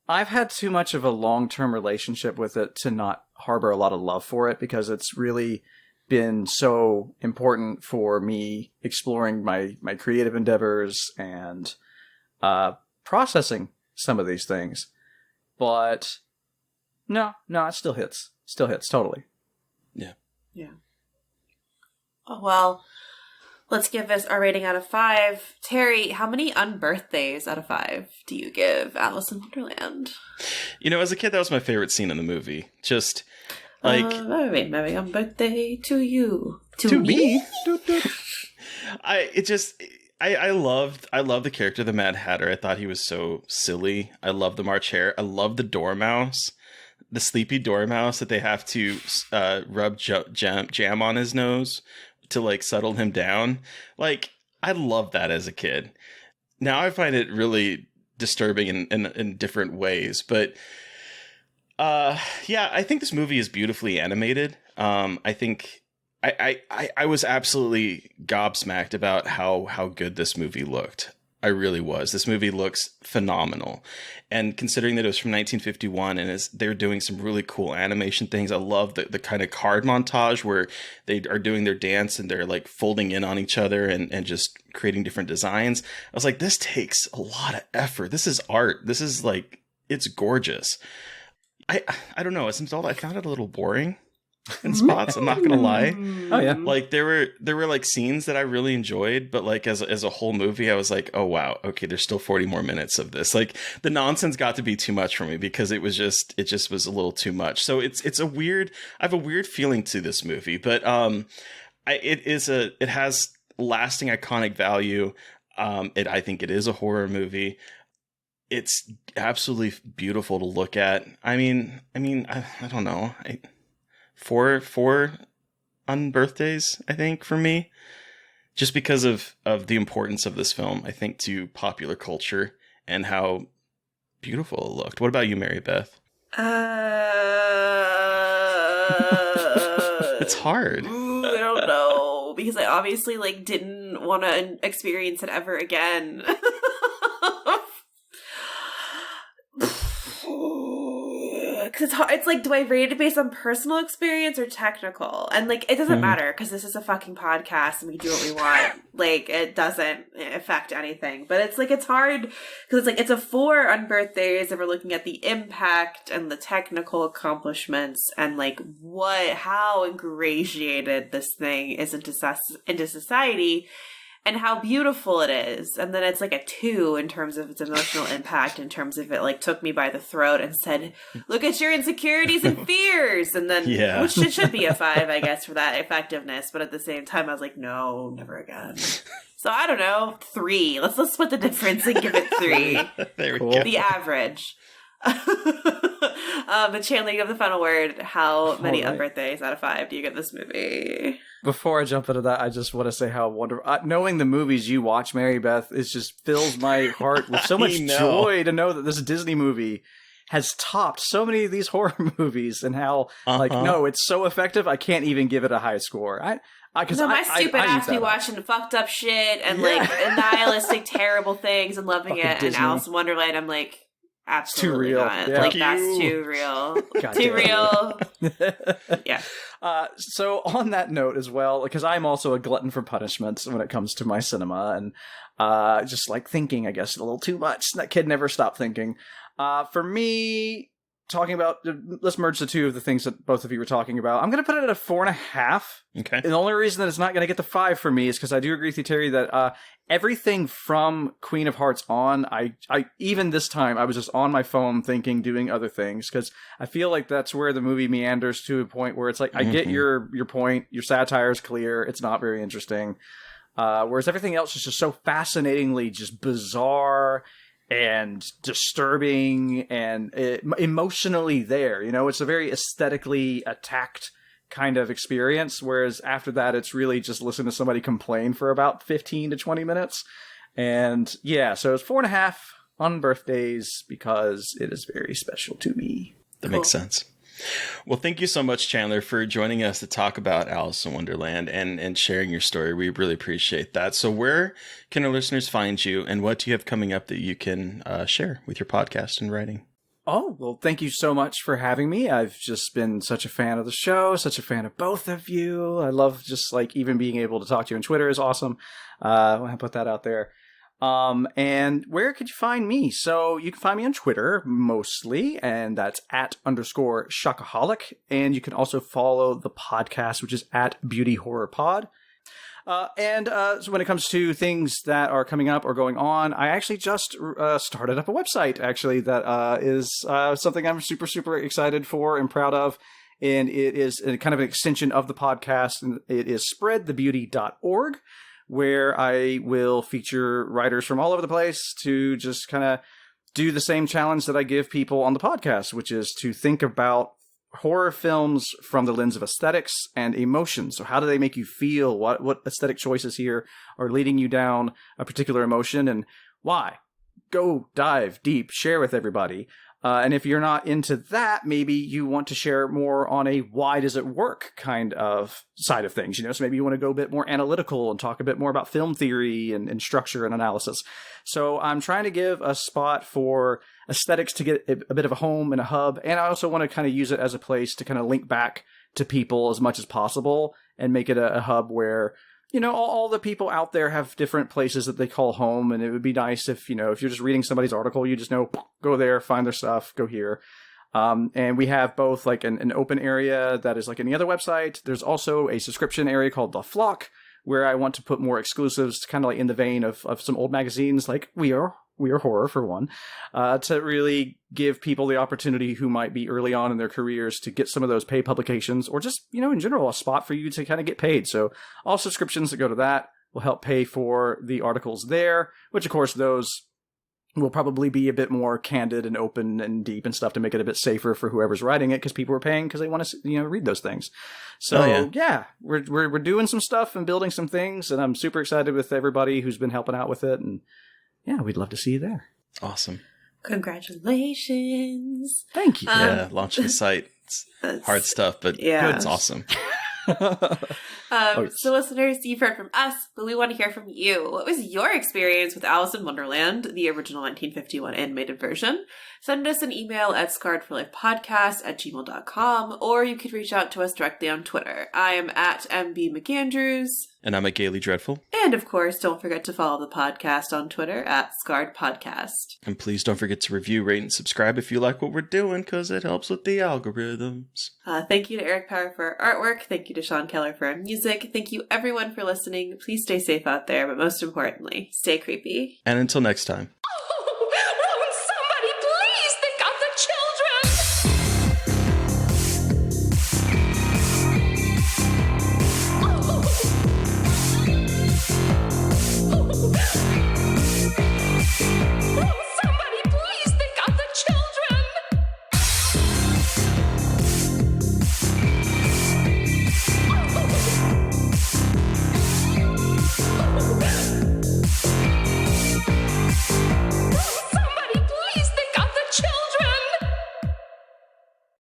S3: I've had too much of a long-term relationship with it to not harbor a lot of love for it, because it's really been so important for me exploring my creative endeavors and processing some of these things. But no, it still hits totally.
S2: Yeah. Oh, well, Let's give this our rating out of 5. Terry, how many unbirthdays out of 5 do you give Alice in Wonderland?
S1: You know, as a kid, that was my favorite scene in the movie. Just like
S2: Merry unbirthday to you.
S3: To me?
S1: I loved the character, the Mad Hatter. I thought he was so silly. I love the March Hare. I love the Dormouse, the sleepy Dormouse that they have to rub jam on his nose to like settle him down. Like, I love that as a kid. Now I find it really disturbing in different ways, but yeah, I think this movie is beautifully animated. I think I was absolutely gobsmacked about how good this movie looked. I really was. This movie looks phenomenal. And considering that it was from 1951 and they're doing some really cool animation things, I love the kind of card montage where they are doing their dance and they're like folding in on each other and just creating different designs. I was like, this takes a lot of effort. This is art. This is like, it's gorgeous. I don't know. As an adult, I found it a little boring in spots. I'm not gonna lie.
S3: Oh yeah.
S1: Like there were like scenes that I really enjoyed, but like as a whole movie, I was like, oh wow, okay, there's still 40 more minutes of this. Like the nonsense got to be too much for me because it just was a little too much. So I have a weird feeling to this movie, but it has lasting iconic value. I think it is a horror movie. It's absolutely beautiful to look at. I mean, I don't know. Four unbirthdays, I think, for me, just because of the importance of this film, I think, to popular culture and how beautiful it looked. What about you, Mary Beth? It's hard.
S2: Ooh, I don't know, because I obviously like didn't want to experience it ever again. Because it's like, do I rate it based on personal experience or technical? And like, it doesn't matter because this is a fucking podcast and we do what we want. Like, it doesn't affect anything. But it's like, it's hard because it's like, it's a 4 on birthdays and we're looking at the impact and the technical accomplishments and like how ingratiated this thing is into society. And how beautiful it is. And then it's like a 2 in terms of its emotional impact, in terms of it like took me by the throat and said, look at your insecurities and fears. And then, which it should be a 5, I guess, for that effectiveness. But at the same time, I was like, no, never again. So I don't know, 3. Let's split the difference and give it 3.
S1: There we go.
S2: The average. But Chandler, you have the final word. How many unbirthdays out of 5 do you give this movie?
S3: Before I jump into that, I just want to say how wonderful. Knowing the movies you watch, Mary Beth, it just fills my heart with so much joy to know that this Disney movie has topped so many of these horror movies, and how no, it's so effective. I can't even give it a high score. My
S2: stupid ass be watching fucked up shit and like nihilistic, terrible things and loving
S3: Fucking
S2: it.
S3: Disney.
S2: And Alice in Wonderland, I'm like, absolutely
S3: too real.
S2: not.
S3: Yeah.
S2: Like, that's too real. Too real. Yeah.
S3: So on that note as well, because I'm also a glutton for punishment when it comes to my cinema, and just like thinking, I guess, a little too much. That kid never stopped thinking. For me, talking about, let's merge the two of the things that both of you were talking about. I'm going to put it at a 4.5.
S1: Okay.
S3: And the only reason that it's not going to get the 5 for me is because I do agree with you, Terry, that everything from Queen of Hearts on, I even this time, I was just on my phone thinking, doing other things, because I feel like that's where the movie meanders to a point where it's like, I get your point, your satire is clear, it's not very interesting. Whereas everything else is just so fascinatingly just bizarre and disturbing and emotionally there. You know, it's a very aesthetically attacked kind of experience, whereas after that it's really just listen to somebody complain for about 15 to 20 minutes. And yeah, so it's 4.5 on birthdays because it is very special to me.
S1: That makes sense. Well, thank you so much, Chandler, for joining us to talk about Alice in Wonderland and sharing your story. We really appreciate that. So where can our listeners find you, and what do you have coming up that you can share with your podcast and writing?
S3: Oh, well, thank you so much for having me. I've just been such a fan of the show, such a fan of both of you. I love just like even being able to talk to you on Twitter is awesome. I want to put that out there. And where could you find me? So you can find me on Twitter mostly, and that's @_Shakaholic. And you can also follow the podcast, which is @BeautyHorrorPod. So when it comes to things that are coming up or going on, I actually just started up a website, actually, that is something I'm super, super excited for and proud of. And it is a kind of an extension of the podcast. And it is spreadthebeauty.org, where I will feature writers from all over the place to just kind of do the same challenge that I give people on the podcast, which is to think about horror films from the lens of aesthetics and emotion. So how do they make you feel? What aesthetic choices here are leading you down a particular emotion, and why? Go dive deep, share with everybody. And if you're not into that, maybe you want to share more on a why does it work kind of side of things. So maybe you want to go a bit more analytical and talk a bit more about film theory and structure and analysis. So I'm trying to give a spot for aesthetics to get a bit of a home and a hub. And I also want to kind of use it as a place to kind of link back to people as much as possible and make it a hub where all the people out there have different places that they call home, and it would be nice if you're just reading somebody's article, you just know, go there, find their stuff, go here. And we have both like an open area that is like any other website. There's also a subscription area called The Flock, where I want to put more exclusives, kind of like in the vein of some old magazines like We Are Horror, for one, to really give people the opportunity who might be early on in their careers to get some of those paid publications, or just, in general, a spot for you to kind of get paid. So all subscriptions that go to that will help pay for the articles there, which, of course, those will probably be a bit more candid and open and deep and stuff to make it a bit safer for whoever's writing it, because people are paying because they want to, read those things. So, we're doing some stuff and building some things, and I'm super excited with everybody who's been helping out with it, and yeah, we'd love to see you there.
S1: Awesome.
S2: Congratulations.
S3: Thank you.
S1: Yeah, launching the site. It's hard stuff, but it's awesome.
S2: So listeners, you've heard from us, but we want to hear from you. What was your experience with Alice in Wonderland, the original 1951 animated version? Send us an email at scarredforlifepodcast@gmail.com, or you could reach out to us directly on Twitter. I am at MB McAndrews.
S1: And I'm at Gaily Dreadful.
S2: And of course, don't forget to follow the podcast on Twitter at Scarred Podcast.
S1: And please don't forget to review, rate, and subscribe if you like what we're doing, because it helps with the algorithms.
S2: Thank you to Eric Power for our artwork. Thank you to Sean Keller for our music. Thank you everyone for listening. Please stay safe out there, but most importantly, stay creepy.
S1: And until next time.